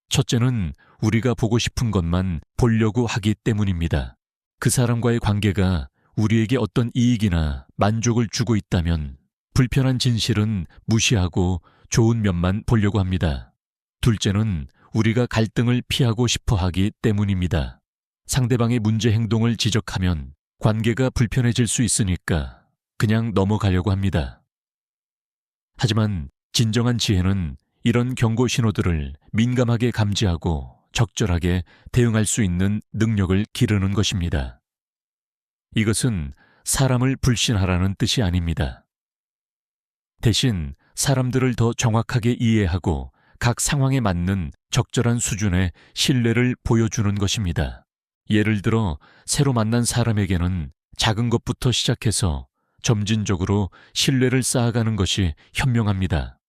첫째는 우리가 보고 싶은 것만 보려고 하기 때문입니다. 그 사람과의 관계가 우리에게 어떤 이익이나 만족을 주고 있다면 불편한 진실은 무시하고 좋은 면만 보려고 합니다. 둘째는 우리가 갈등을 피하고 싶어 하기 때문입니다. 상대방의 문제 행동을 지적하면 관계가 불편해질 수 있으니까 그냥 넘어가려고 합니다. 하지만 진정한 지혜는 이런 경고 신호들을 민감하게 감지하고 적절하게 대응할 수 있는 능력을 기르는 것입니다. 이것은 사람을 불신하라는 뜻이 아닙니다. 대신 사람들을 더 정확하게 이해하고 각 상황에 맞는 적절한 수준의 신뢰를 보여주는 것입니다. 예를 들어 새로 만난 사람에게는 작은 것부터 시작해서 점진적으로 신뢰를 쌓아가는 것이 현명합니다.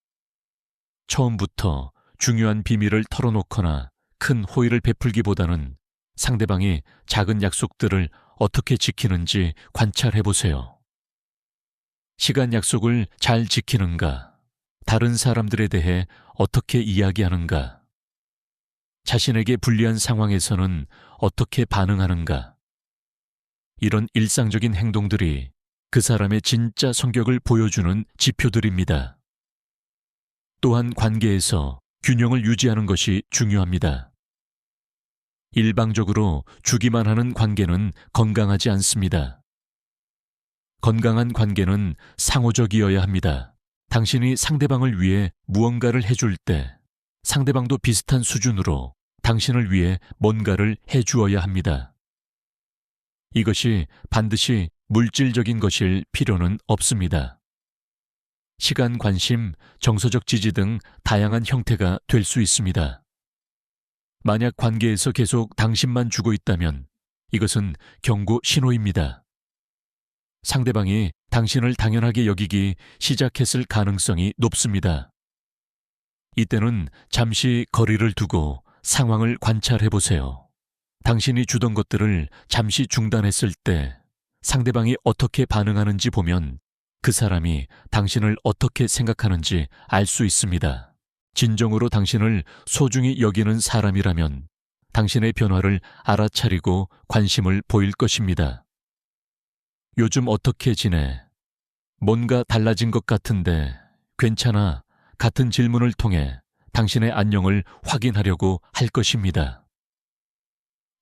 처음부터 중요한 비밀을 털어놓거나 큰 호의를 베풀기보다는 상대방이 작은 약속들을 어떻게 지키는지 관찰해보세요. 시간 약속을 잘 지키는가? 다른 사람들에 대해 어떻게 이야기하는가? 자신에게 불리한 상황에서는 어떻게 반응하는가? 이런 일상적인 행동들이 그 사람의 진짜 성격을 보여주는 지표들입니다. 또한 관계에서 균형을 유지하는 것이 중요합니다. 일방적으로 주기만 하는 관계는 건강하지 않습니다. 건강한 관계는 상호적이어야 합니다. 당신이 상대방을 위해 무언가를 해줄 때 상대방도 비슷한 수준으로 당신을 위해 뭔가를 해주어야 합니다. 이것이 반드시 물질적인 것일 필요는 없습니다. 시간 관심, 정서적 지지 등 다양한 형태가 될 수 있습니다. 만약 관계에서 계속 당신만 주고 있다면 이것은 경고 신호입니다. 상대방이 당신을 당연하게 여기기 시작했을 가능성이 높습니다. 이때는 잠시 거리를 두고 상황을 관찰해 보세요. 당신이 주던 것들을 잠시 중단했을 때 상대방이 어떻게 반응하는지 보면 그 사람이 당신을 어떻게 생각하는지 알 수 있습니다. 진정으로 당신을 소중히 여기는 사람이라면 당신의 변화를 알아차리고 관심을 보일 것입니다. 요즘 어떻게 지내? 뭔가 달라진 것 같은데 괜찮아? 같은 질문을 통해 당신의 안녕을 확인하려고 할 것입니다.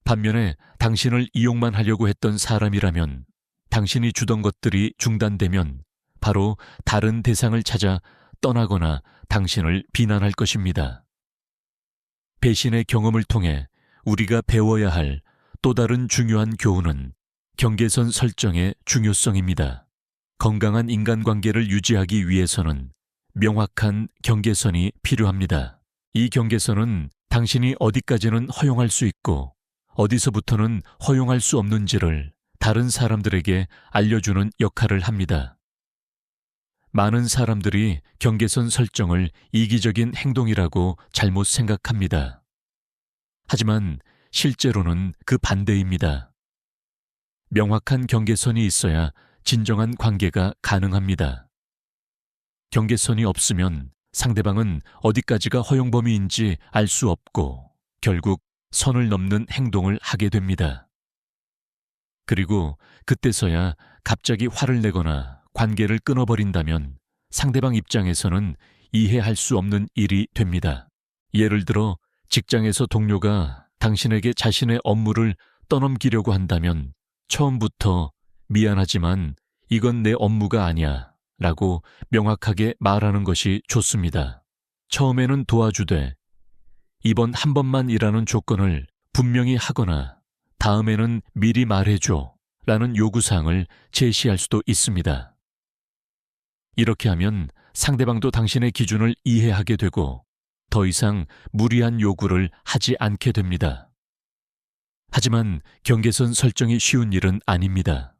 반면에 당신을 이용만 하려고 했던 사람이라면 당신이 주던 것들이 중단되면 바로 다른 대상을 찾아 떠나거나 당신을 비난할 것입니다. 배신의 경험을 통해 우리가 배워야 할 또 다른 중요한 교훈은 경계선 설정의 중요성입니다. 건강한 인간관계를 유지하기 위해서는 명확한 경계선이 필요합니다. 이 경계선은 당신이 어디까지는 허용할 수 있고 어디서부터는 허용할 수 없는지를 다른 사람들에게 알려주는 역할을 합니다. 많은 사람들이 경계선 설정을 이기적인 행동이라고 잘못 생각합니다. 하지만 실제로는 그 반대입니다. 명확한 경계선이 있어야 진정한 관계가 가능합니다. 경계선이 없으면 상대방은 어디까지가 허용 범위인지 알 수 없고 결국 선을 넘는 행동을 하게 됩니다. 그리고 그때서야 갑자기 화를 내거나 관계를 끊어버린다면 상대방 입장에서는 이해할 수 없는 일이 됩니다. 예를 들어 직장에서 동료가 당신에게 자신의 업무를 떠넘기려고 한다면 처음부터 미안하지만 이건 내 업무가 아니야 라고 명확하게 말하는 것이 좋습니다. 처음에는 도와주되 이번 한 번만이라는 조건을 분명히 하거나 다음에는 미리 말해줘 라는 요구사항을 제시할 수도 있습니다. 이렇게 하면 상대방도 당신의 기준을 이해하게 되고 더 이상 무리한 요구를 하지 않게 됩니다. 하지만 경계선 설정이 쉬운 일은 아닙니다.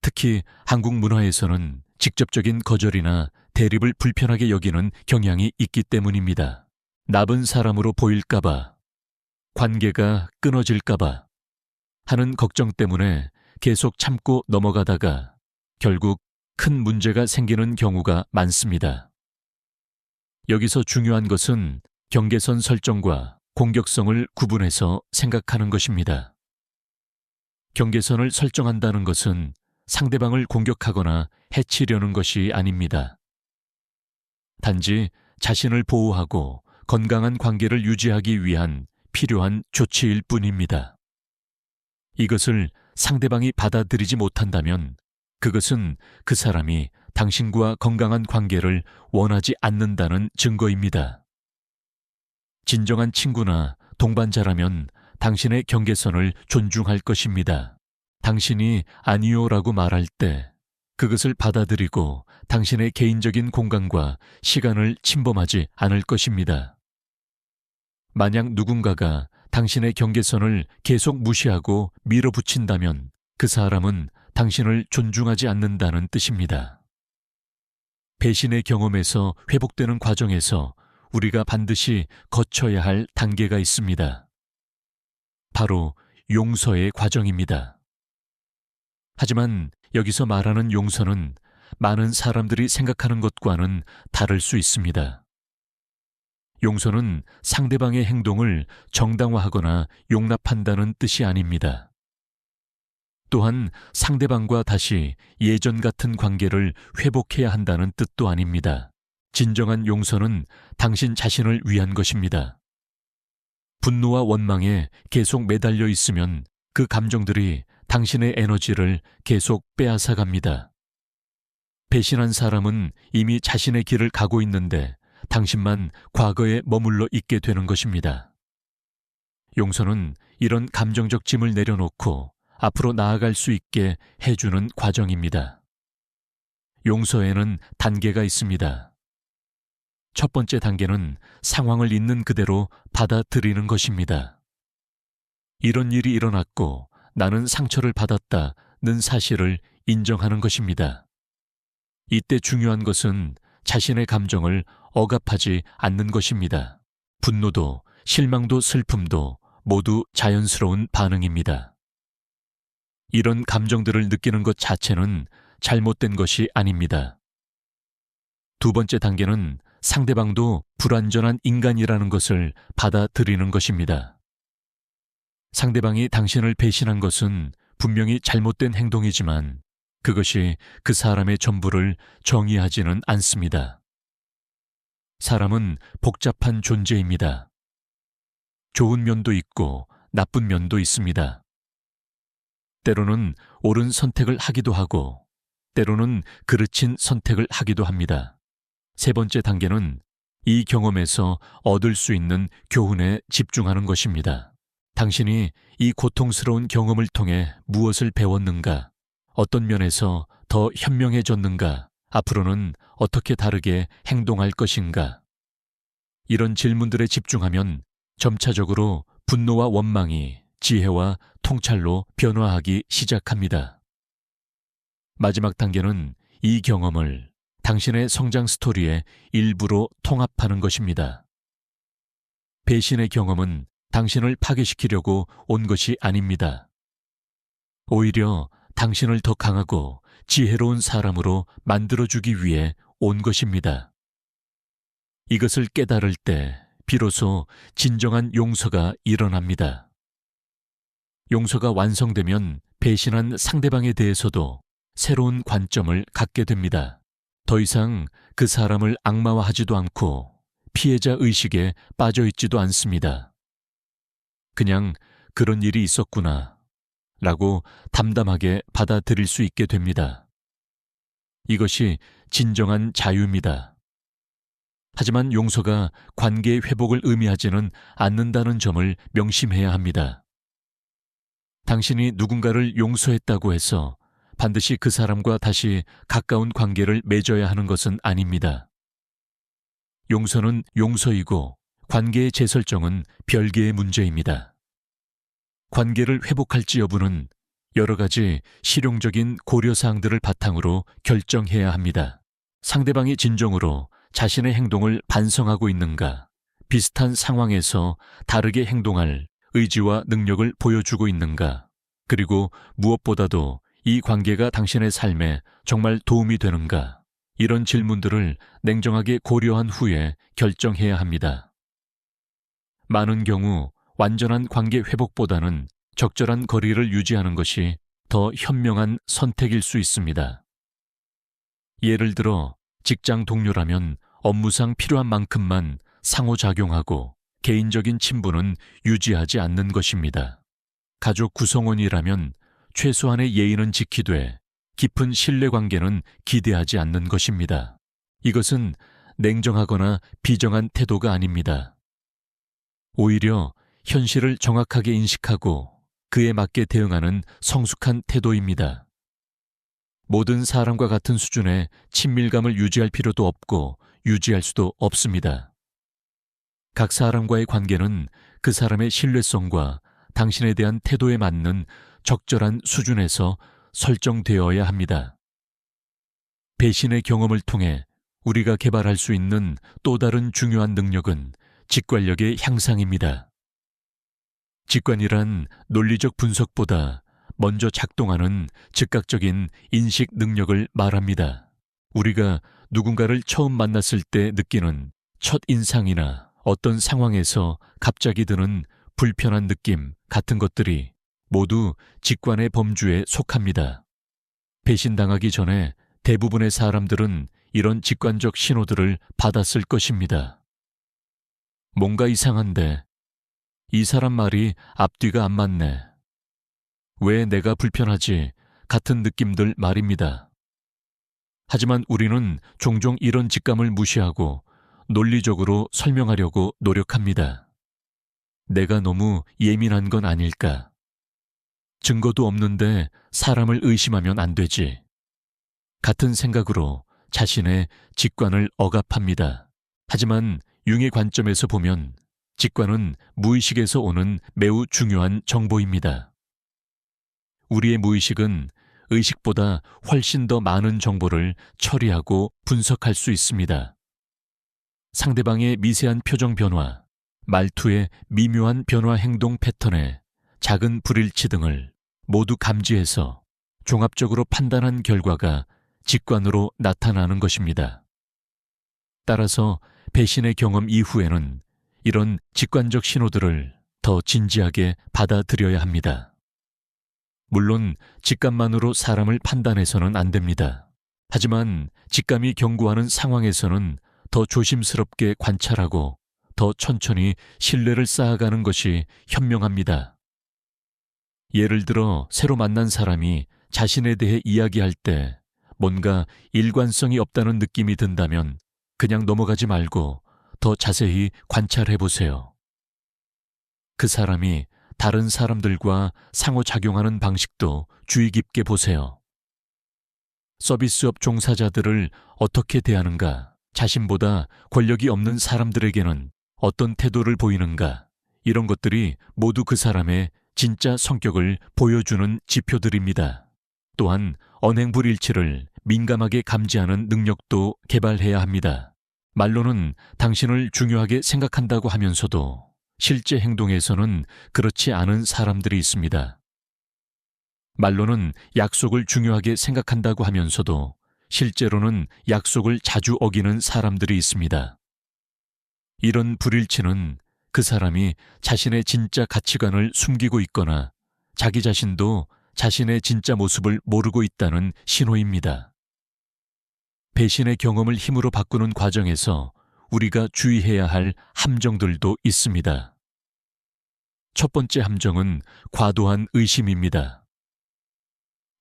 특히 한국 문화에서는 직접적인 거절이나 대립을 불편하게 여기는 경향이 있기 때문입니다. 나쁜 사람으로 보일까봐, 관계가 끊어질까봐 하는 걱정 때문에 계속 참고 넘어가다가 결국 큰 문제가 생기는 경우가 많습니다. 여기서 중요한 것은 경계선 설정과 공격성을 구분해서 생각하는 것입니다. 경계선을 설정한다는 것은 상대방을 공격하거나 해치려는 것이 아닙니다. 단지 자신을 보호하고 건강한 관계를 유지하기 위한 필요한 조치일 뿐입니다. 이것을 상대방이 받아들이지 못한다면 그것은 그 사람이 당신과 건강한 관계를 원하지 않는다는 증거입니다. 진정한 친구나 동반자라면 당신의 경계선을 존중할 것입니다. 당신이 아니요라고 말할 때 그것을 받아들이고 당신의 개인적인 공간과 시간을 침범하지 않을 것입니다. 만약 누군가가 당신의 경계선을 계속 무시하고 밀어붙인다면 그 사람은 당신을 존중하지 않는다는 뜻입니다. 배신의 경험에서 회복되는 과정에서 우리가 반드시 거쳐야 할 단계가 있습니다. 바로 용서의 과정입니다. 하지만 여기서 말하는 용서는 많은 사람들이 생각하는 것과는 다를 수 있습니다. 용서는 상대방의 행동을 정당화하거나 용납한다는 뜻이 아닙니다. 또한 상대방과 다시 예전 같은 관계를 회복해야 한다는 뜻도 아닙니다. 진정한 용서는 당신 자신을 위한 것입니다. 분노와 원망에 계속 매달려 있으면 그 감정들이 당신의 에너지를 계속 빼앗아 갑니다. 배신한 사람은 이미 자신의 길을 가고 있는데 당신만 과거에 머물러 있게 되는 것입니다. 용서는 이런 감정적 짐을 내려놓고 앞으로 나아갈 수 있게 해주는 과정입니다. 용서에는 단계가 있습니다. 첫 번째 단계는 상황을 있는 그대로 받아들이는 것입니다. 이런 일이 일어났고 나는 상처를 받았다는 사실을 인정하는 것입니다. 이때 중요한 것은 자신의 감정을 억압하지 않는 것입니다. 분노도 실망도 슬픔도 모두 자연스러운 반응입니다. 이런 감정들을 느끼는 것 자체는 잘못된 것이 아닙니다. 두 번째 단계는 상대방도 불완전한 인간이라는 것을 받아들이는 것입니다. 상대방이 당신을 배신한 것은 분명히 잘못된 행동이지만 그것이 그 사람의 전부를 정의하지는 않습니다. 사람은 복잡한 존재입니다. 좋은 면도 있고 나쁜 면도 있습니다. 때로는 옳은 선택을 하기도 하고 때로는 그르친 선택을 하기도 합니다. 세 번째 단계는 이 경험에서 얻을 수 있는 교훈에 집중하는 것입니다. 당신이 이 고통스러운 경험을 통해 무엇을 배웠는가? 어떤 면에서 더 현명해졌는가? 앞으로는 어떻게 다르게 행동할 것인가? 이런 질문들에 집중하면 점차적으로 분노와 원망이 지혜와 통찰로 변화하기 시작합니다. 마지막 단계는 이 경험을 당신의 성장 스토리의 일부로 통합하는 것입니다. 배신의 경험은 당신을 파괴시키려고 온 것이 아닙니다. 오히려 당신을 더 강하고 지혜로운 사람으로 만들어주기 위해 온 것입니다. 이것을 깨달을 때 비로소 진정한 용서가 일어납니다. 용서가 완성되면 배신한 상대방에 대해서도 새로운 관점을 갖게 됩니다. 더 이상 그 사람을 악마화하지도 않고 피해자 의식에 빠져 있지도 않습니다. 그냥 그런 일이 있었구나 라고 담담하게 받아들일 수 있게 됩니다. 이것이 진정한 자유입니다. 하지만 용서가 관계의 회복을 의미하지는 않는다는 점을 명심해야 합니다. 당신이 누군가를 용서했다고 해서 반드시 그 사람과 다시 가까운 관계를 맺어야 하는 것은 아닙니다. 용서는 용서이고 관계의 재설정은 별개의 문제입니다. 관계를 회복할지 여부는 여러 가지 실용적인 고려사항들을 바탕으로 결정해야 합니다. 상대방이 진정으로 자신의 행동을 반성하고 있는가, 비슷한 상황에서 다르게 행동할 의지와 능력을 보여주고 있는가, 그리고 무엇보다도 이 관계가 당신의 삶에 정말 도움이 되는가, 이런 질문들을 냉정하게 고려한 후에 결정해야 합니다. 많은 경우 완전한 관계 회복보다는 적절한 거리를 유지하는 것이 더 현명한 선택일 수 있습니다. 예를 들어 직장 동료라면 업무상 필요한 만큼만 상호작용하고 개인적인 친분은 유지하지 않는 것입니다. 가족 구성원이라면 최소한의 예의는 지키되 깊은 신뢰관계는 기대하지 않는 것입니다. 이것은 냉정하거나 비정한 태도가 아닙니다. 오히려 현실을 정확하게 인식하고 그에 맞게 대응하는 성숙한 태도입니다. 모든 사람과 같은 수준의 친밀감을 유지할 필요도 없고 유지할 수도 없습니다. 각 사람과의 관계는 그 사람의 신뢰성과 당신에 대한 태도에 맞는 적절한 수준에서 설정되어야 합니다. 배신의 경험을 통해 우리가 개발할 수 있는 또 다른 중요한 능력은 직관력의 향상입니다. 직관이란 논리적 분석보다 먼저 작동하는 즉각적인 인식 능력을 말합니다. 우리가 누군가를 처음 만났을 때 느끼는 첫 인상이나 어떤 상황에서 갑자기 드는 불편한 느낌 같은 것들이 모두 직관의 범주에 속합니다. 배신당하기 전에 대부분의 사람들은 이런 직관적 신호들을 받았을 것입니다. 뭔가 이상한데, 이 사람 말이 앞뒤가 안 맞네. 왜 내가 불편하지? 같은 느낌들 말입니다. 하지만 우리는 종종 이런 직감을 무시하고 논리적으로 설명하려고 노력합니다. 내가 너무 예민한 건 아닐까? 증거도 없는데 사람을 의심하면 안 되지. 같은 생각으로 자신의 직관을 억압합니다. 하지만 융의 관점에서 보면 직관은 무의식에서 오는 매우 중요한 정보입니다. 우리의 무의식은 의식보다 훨씬 더 많은 정보를 처리하고 분석할 수 있습니다. 상대방의 미세한 표정 변화, 말투의 미묘한 변화 행동 패턴에 작은 불일치 등을 모두 감지해서 종합적으로 판단한 결과가 직관으로 나타나는 것입니다. 따라서 배신의 경험 이후에는 이런 직관적 신호들을 더 진지하게 받아들여야 합니다. 물론 직감만으로 사람을 판단해서는 안 됩니다. 하지만 직감이 경고하는 상황에서는 더 조심스럽게 관찰하고 더 천천히 신뢰를 쌓아가는 것이 현명합니다. 예를 들어 새로 만난 사람이 자신에 대해 이야기할 때 뭔가 일관성이 없다는 느낌이 든다면 그냥 넘어가지 말고 더 자세히 관찰해 보세요. 그 사람이 다른 사람들과 상호작용하는 방식도 주의 깊게 보세요. 서비스업 종사자들을 어떻게 대하는가, 자신보다 권력이 없는 사람들에게는 어떤 태도를 보이는가, 이런 것들이 모두 그 사람의 진짜 성격을 보여주는 지표들입니다. 또한 언행불일치를 민감하게 감지하는 능력도 개발해야 합니다. 말로는 당신을 중요하게 생각한다고 하면서도 실제 행동에서는 그렇지 않은 사람들이 있습니다. 말로는 약속을 중요하게 생각한다고 하면서도 실제로는 약속을 자주 어기는 사람들이 있습니다. 이런 불일치는 그 사람이 자신의 진짜 가치관을 숨기고 있거나 자기 자신도 자신의 진짜 모습을 모르고 있다는 신호입니다. 배신의 경험을 힘으로 바꾸는 과정에서 우리가 주의해야 할 함정들도 있습니다. 첫 번째 함정은 과도한 의심입니다.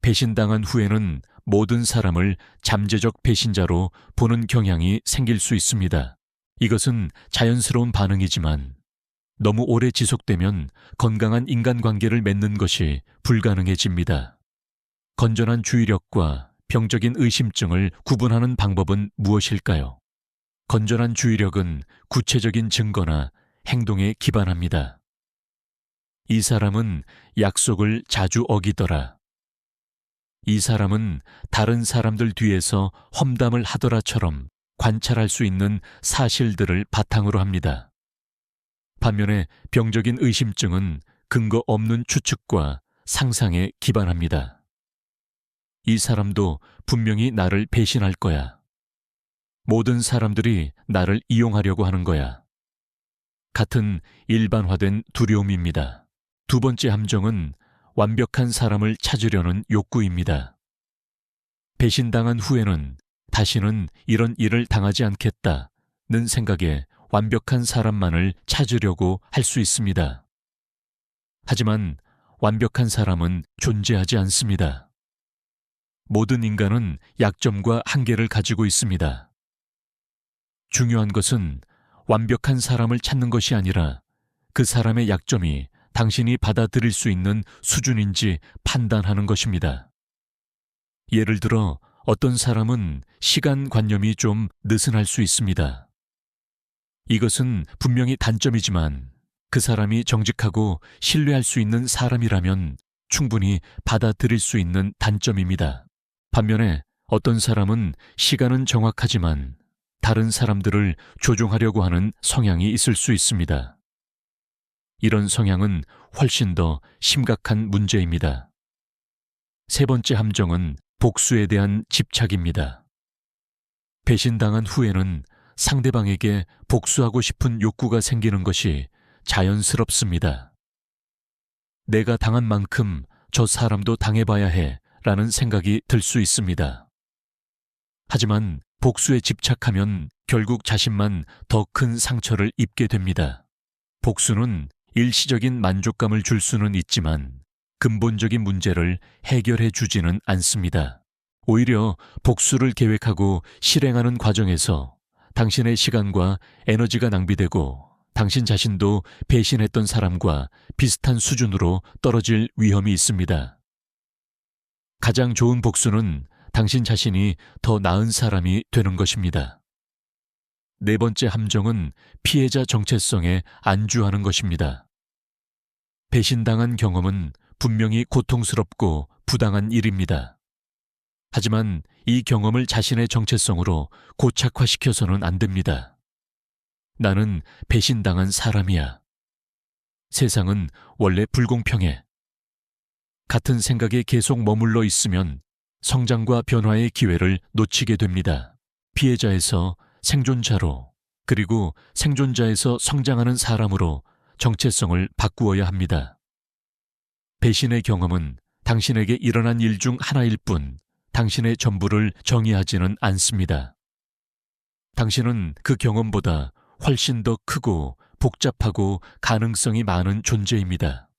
배신당한 후에는 모든 사람을 잠재적 배신자로 보는 경향이 생길 수 있습니다. 이것은 자연스러운 반응이지만 너무 오래 지속되면 건강한 인간관계를 맺는 것이 불가능해집니다. 건전한 주의력과 병적인 의심증을 구분하는 방법은 무엇일까요? 건전한 주의력은 구체적인 증거나 행동에 기반합니다. 이 사람은 약속을 자주 어기더라. 이 사람은 다른 사람들 뒤에서 험담을 하더라처럼 관찰할 수 있는 사실들을 바탕으로 합니다. 반면에 병적인 의심증은 근거 없는 추측과 상상에 기반합니다. 이 사람도 분명히 나를 배신할 거야. 모든 사람들이 나를 이용하려고 하는 거야. 같은 일반화된 두려움입니다. 두 번째 함정은 완벽한 사람을 찾으려는 욕구입니다. 배신당한 후에는 다시는 이런 일을 당하지 않겠다는 생각에 완벽한 사람만을 찾으려고 할 수 있습니다. 하지만 완벽한 사람은 존재하지 않습니다. 모든 인간은 약점과 한계를 가지고 있습니다. 중요한 것은 완벽한 사람을 찾는 것이 아니라 그 사람의 약점이 당신이 받아들일 수 있는 수준인지 판단하는 것입니다. 예를 들어 어떤 사람은 시간관념이 좀 느슨할 수 있습니다. 이것은 분명히 단점이지만 그 사람이 정직하고 신뢰할 수 있는 사람이라면 충분히 받아들일 수 있는 단점입니다. 반면에 어떤 사람은 시간은 정확하지만 다른 사람들을 조종하려고 하는 성향이 있을 수 있습니다. 이런 성향은 훨씬 더 심각한 문제입니다. 세 번째 함정은 복수에 대한 집착입니다. 배신당한 후에는 상대방에게 복수하고 싶은 욕구가 생기는 것이 자연스럽습니다. 내가 당한 만큼 저 사람도 당해봐야 해 라는 생각이 들 수 있습니다. 하지만 복수에 집착하면 결국 자신만 더 큰 상처를 입게 됩니다. 복수는 일시적인 만족감을 줄 수는 있지만 근본적인 문제를 해결해 주지는 않습니다. 오히려 복수를 계획하고 실행하는 과정에서 당신의 시간과 에너지가 낭비되고 당신 자신도 배신했던 사람과 비슷한 수준으로 떨어질 위험이 있습니다. 가장 좋은 복수는 당신 자신이 더 나은 사람이 되는 것입니다. 네 번째 함정은 피해자 정체성에 안주하는 것입니다. 배신당한 경험은 분명히 고통스럽고 부당한 일입니다. 하지만 이 경험을 자신의 정체성으로 고착화시켜서는 안 됩니다. 나는 배신당한 사람이야. 세상은 원래 불공평해. 같은 생각에 계속 머물러 있으면 성장과 변화의 기회를 놓치게 됩니다. 피해자에서 생존자로, 그리고 생존자에서 성장하는 사람으로 정체성을 바꾸어야 합니다. 배신의 경험은 당신에게 일어난 일 중 하나일 뿐 당신의 전부를 정의하지는 않습니다. 당신은 그 경험보다 훨씬 더 크고 복잡하고 가능성이 많은 존재입니다.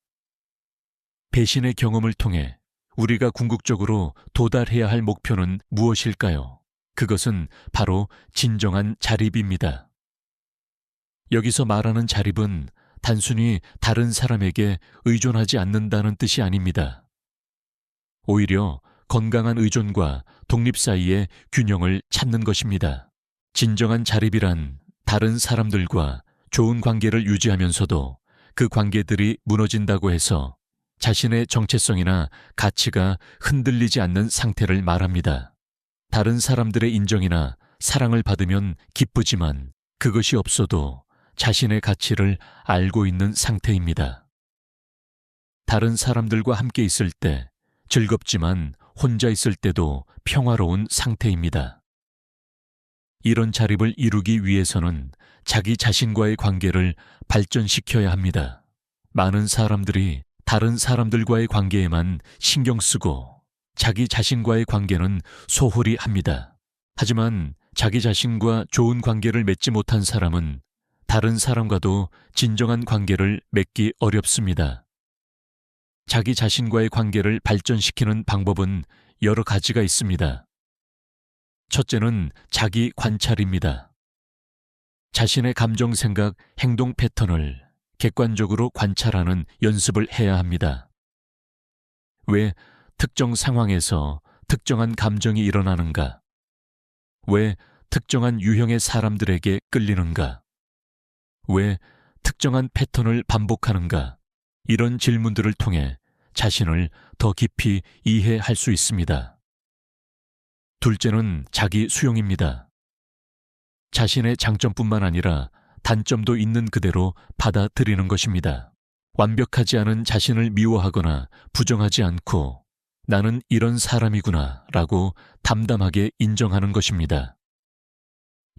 배신의 경험을 통해 우리가 궁극적으로 도달해야 할 목표는 무엇일까요? 그것은 바로 진정한 자립입니다. 여기서 말하는 자립은 단순히 다른 사람에게 의존하지 않는다는 뜻이 아닙니다. 오히려 건강한 의존과 독립 사이의 균형을 찾는 것입니다. 진정한 자립이란 다른 사람들과 좋은 관계를 유지하면서도 그 관계들이 무너진다고 해서 자신의 정체성이나 가치가 흔들리지 않는 상태를 말합니다. 다른 사람들의 인정이나 사랑을 받으면 기쁘지만 그것이 없어도 자신의 가치를 알고 있는 상태입니다. 다른 사람들과 함께 있을 때 즐겁지만 혼자 있을 때도 평화로운 상태입니다. 이런 자립을 이루기 위해서는 자기 자신과의 관계를 발전시켜야 합니다. 많은 사람들이 다른 사람들과의 관계에만 신경 쓰고 자기 자신과의 관계는 소홀히 합니다. 하지만 자기 자신과 좋은 관계를 맺지 못한 사람은 다른 사람과도 진정한 관계를 맺기 어렵습니다. 자기 자신과의 관계를 발전시키는 방법은 여러 가지가 있습니다. 첫째는 자기 관찰입니다. 자신의 감정, 생각, 행동 패턴을 객관적으로 관찰하는 연습을 해야 합니다. 왜 특정 상황에서 특정한 감정이 일어나는가? 왜 특정한 유형의 사람들에게 끌리는가? 왜 특정한 패턴을 반복하는가? 이런 질문들을 통해 자신을 더 깊이 이해할 수 있습니다. 둘째는 자기 수용입니다. 자신의 장점뿐만 아니라 단점도 있는 그대로 받아들이는 것입니다. 완벽하지 않은 자신을 미워하거나 부정하지 않고 나는 이런 사람이구나 라고 담담하게 인정하는 것입니다.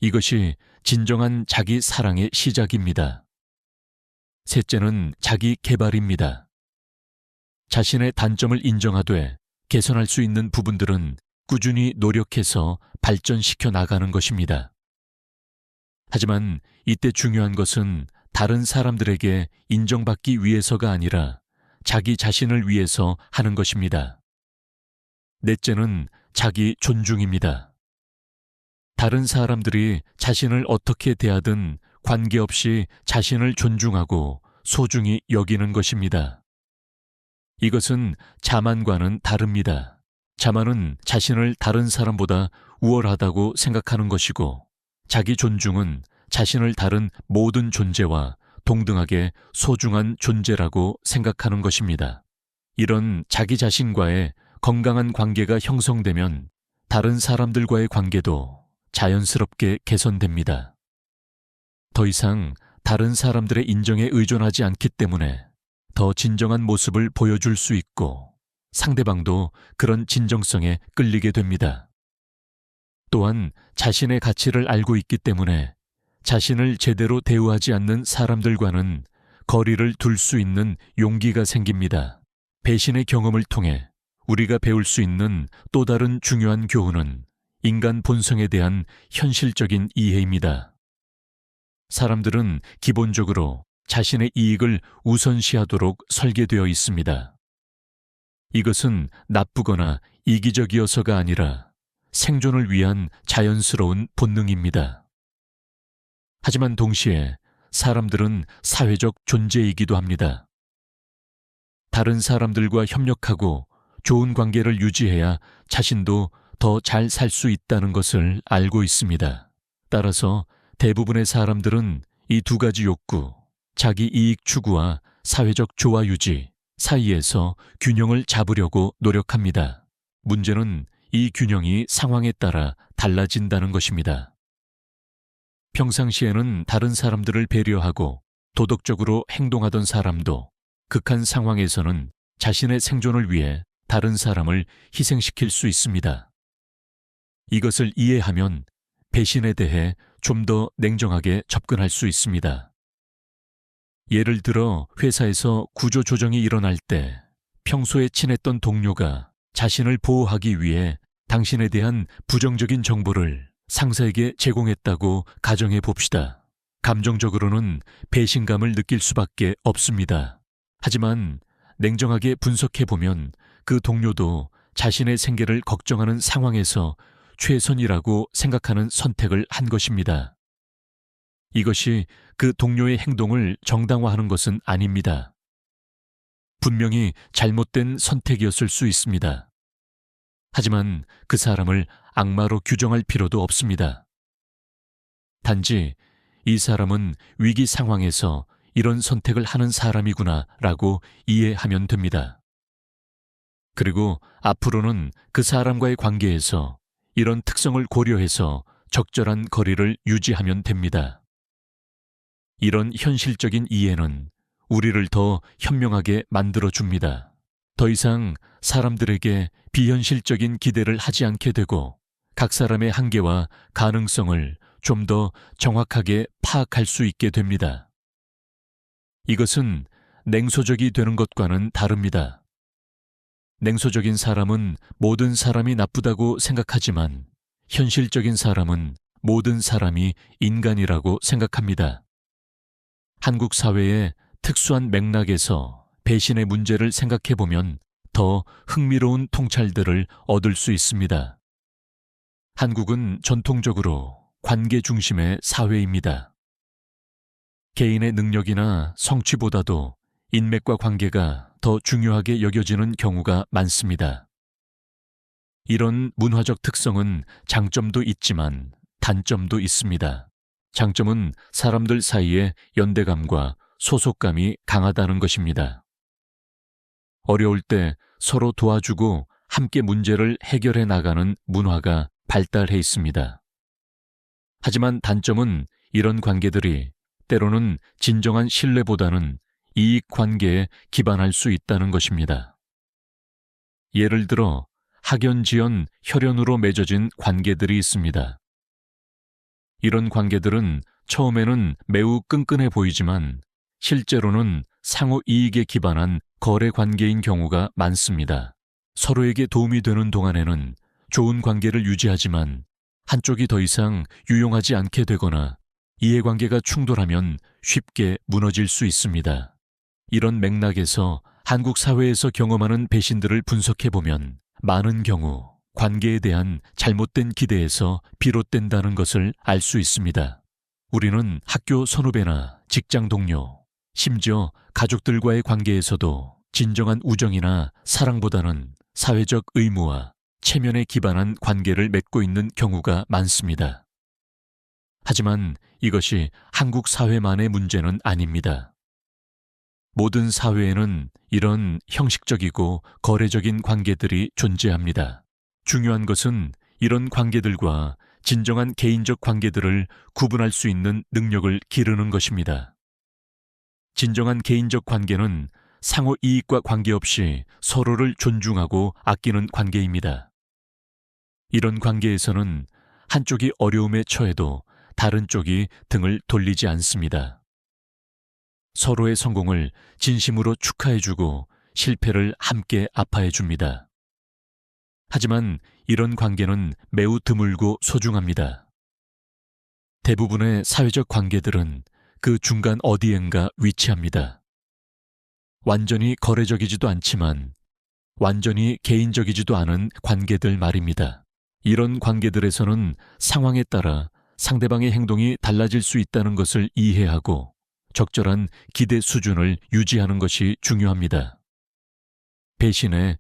이것이 진정한 자기 사랑의 시작입니다. 셋째는 자기 개발입니다. 자신의 단점을 인정하되 개선할 수 있는 부분들은 꾸준히 노력해서 발전시켜 나가는 것입니다. 하지만 이때 중요한 것은 다른 사람들에게 인정받기 위해서가 아니라 자기 자신을 위해서 하는 것입니다. 넷째는 자기 존중입니다. 다른 사람들이 자신을 어떻게 대하든 관계없이 자신을 존중하고 소중히 여기는 것입니다. 이것은 자만과는 다릅니다. 자만은 자신을 다른 사람보다 우월하다고 생각하는 것이고, 자기 존중은 자신을 다른 모든 존재와 동등하게 소중한 존재라고 생각하는 것입니다. 이런 자기 자신과의 건강한 관계가 형성되면 다른 사람들과의 관계도 자연스럽게 개선됩니다. 더 이상 다른 사람들의 인정에 의존하지 않기 때문에 더 진정한 모습을 보여줄 수 있고 상대방도 그런 진정성에 끌리게 됩니다. 또한 자신의 가치를 알고 있기 때문에 자신을 제대로 대우하지 않는 사람들과는 거리를 둘 수 있는 용기가 생깁니다. 배신의 경험을 통해 우리가 배울 수 있는 또 다른 중요한 교훈은 인간 본성에 대한 현실적인 이해입니다. 사람들은 기본적으로 자신의 이익을 우선시하도록 설계되어 있습니다. 이것은 나쁘거나 이기적이어서가 아니라 생존을 위한 자연스러운 본능입니다. 하지만 동시에 사람들은 사회적 존재이기도 합니다. 다른 사람들과 협력하고 좋은 관계를 유지해야 자신도 더 잘 살 수 있다는 것을 알고 있습니다. 따라서 대부분의 사람들은 이 두 가지 욕구, 자기 이익 추구와 사회적 조화 유지 사이에서 균형을 잡으려고 노력합니다. 문제는 이 균형이 상황에 따라 달라진다는 것입니다. 평상시에는 다른 사람들을 배려하고 도덕적으로 행동하던 사람도 극한 상황에서는 자신의 생존을 위해 다른 사람을 희생시킬 수 있습니다. 이것을 이해하면 배신에 대해 좀 더 냉정하게 접근할 수 있습니다. 예를 들어 회사에서 구조조정이 일어날 때 평소에 친했던 동료가 자신을 보호하기 위해 당신에 대한 부정적인 정보를 상사에게 제공했다고 가정해 봅시다. 감정적으로는 배신감을 느낄 수밖에 없습니다. 하지만 냉정하게 분석해 보면 그 동료도 자신의 생계를 걱정하는 상황에서 최선이라고 생각하는 선택을 한 것입니다. 이것이 그 동료의 행동을 정당화하는 것은 아닙니다. 분명히 잘못된 선택이었을 수 있습니다. 하지만 그 사람을 악마로 규정할 필요도 없습니다. 단지 이 사람은 위기 상황에서 이런 선택을 하는 사람이구나 라고 이해하면 됩니다. 그리고 앞으로는 그 사람과의 관계에서 이런 특성을 고려해서 적절한 거리를 유지하면 됩니다. 이런 현실적인 이해는 우리를 더 현명하게 만들어줍니다. 더 이상 사람들에게 비현실적인 기대를 하지 않게 되고 각 사람의 한계와 가능성을 좀 더 정확하게 파악할 수 있게 됩니다. 이것은 냉소적이 되는 것과는 다릅니다. 냉소적인 사람은 모든 사람이 나쁘다고 생각하지만 현실적인 사람은 모든 사람이 인간이라고 생각합니다. 한국 사회의 특수한 맥락에서 배신의 문제를 생각해보면 더 흥미로운 통찰들을 얻을 수 있습니다. 한국은 전통적으로 관계 중심의 사회입니다. 개인의 능력이나 성취보다도 인맥과 관계가 더 중요하게 여겨지는 경우가 많습니다. 이런 문화적 특성은 장점도 있지만 단점도 있습니다. 장점은 사람들 사이의 연대감과 소속감이 강하다는 것입니다. 어려울 때 서로 도와주고 함께 문제를 해결해 나가는 문화가 발달해 있습니다. 하지만 단점은 이런 관계들이 때로는 진정한 신뢰보다는 이익 관계에 기반할 수 있다는 것입니다. 예를 들어 학연지연 혈연으로 맺어진 관계들이 있습니다. 이런 관계들은 처음에는 매우 끈끈해 보이지만 실제로는 상호 이익에 기반한 거래 관계인 경우가 많습니다. 서로에게 도움이 되는 동안에는 좋은 관계를 유지하지만 한쪽이 더 이상 유용하지 않게 되거나 이해관계가 충돌하면 쉽게 무너질 수 있습니다. 이런 맥락에서 한국 사회에서 경험하는 배신들을 분석해보면 많은 경우 관계에 대한 잘못된 기대에서 비롯된다는 것을 알 수 있습니다. 우리는 학교 선후배나 직장 동료, 심지어 가족들과의 관계에서도 진정한 우정이나 사랑보다는 사회적 의무와 체면에 기반한 관계를 맺고 있는 경우가 많습니다. 하지만 이것이 한국 사회만의 문제는 아닙니다. 모든 사회에는 이런 형식적이고 거래적인 관계들이 존재합니다. 중요한 것은 이런 관계들과 진정한 개인적 관계들을 구분할 수 있는 능력을 기르는 것입니다. 진정한 개인적 관계는 상호 이익과 관계없이 서로를 존중하고 아끼는 관계입니다. 이런 관계에서는 한쪽이 어려움에 처해도 다른 쪽이 등을 돌리지 않습니다. 서로의 성공을 진심으로 축하해주고 실패를 함께 아파해줍니다. 하지만 이런 관계는 매우 드물고 소중합니다. 대부분의 사회적 관계들은 그 중간 어디엔가 위치합니다. 완전히 거래적이지도 않지만 완전히 개인적이지도 않은 관계들 말입니다. 이런 관계들에서는 상황에 따라 상대방의 행동이 달라질 수 있다는 것을 이해하고 적절한 기대 수준을 유지하는 것이 중요합니다. 배신에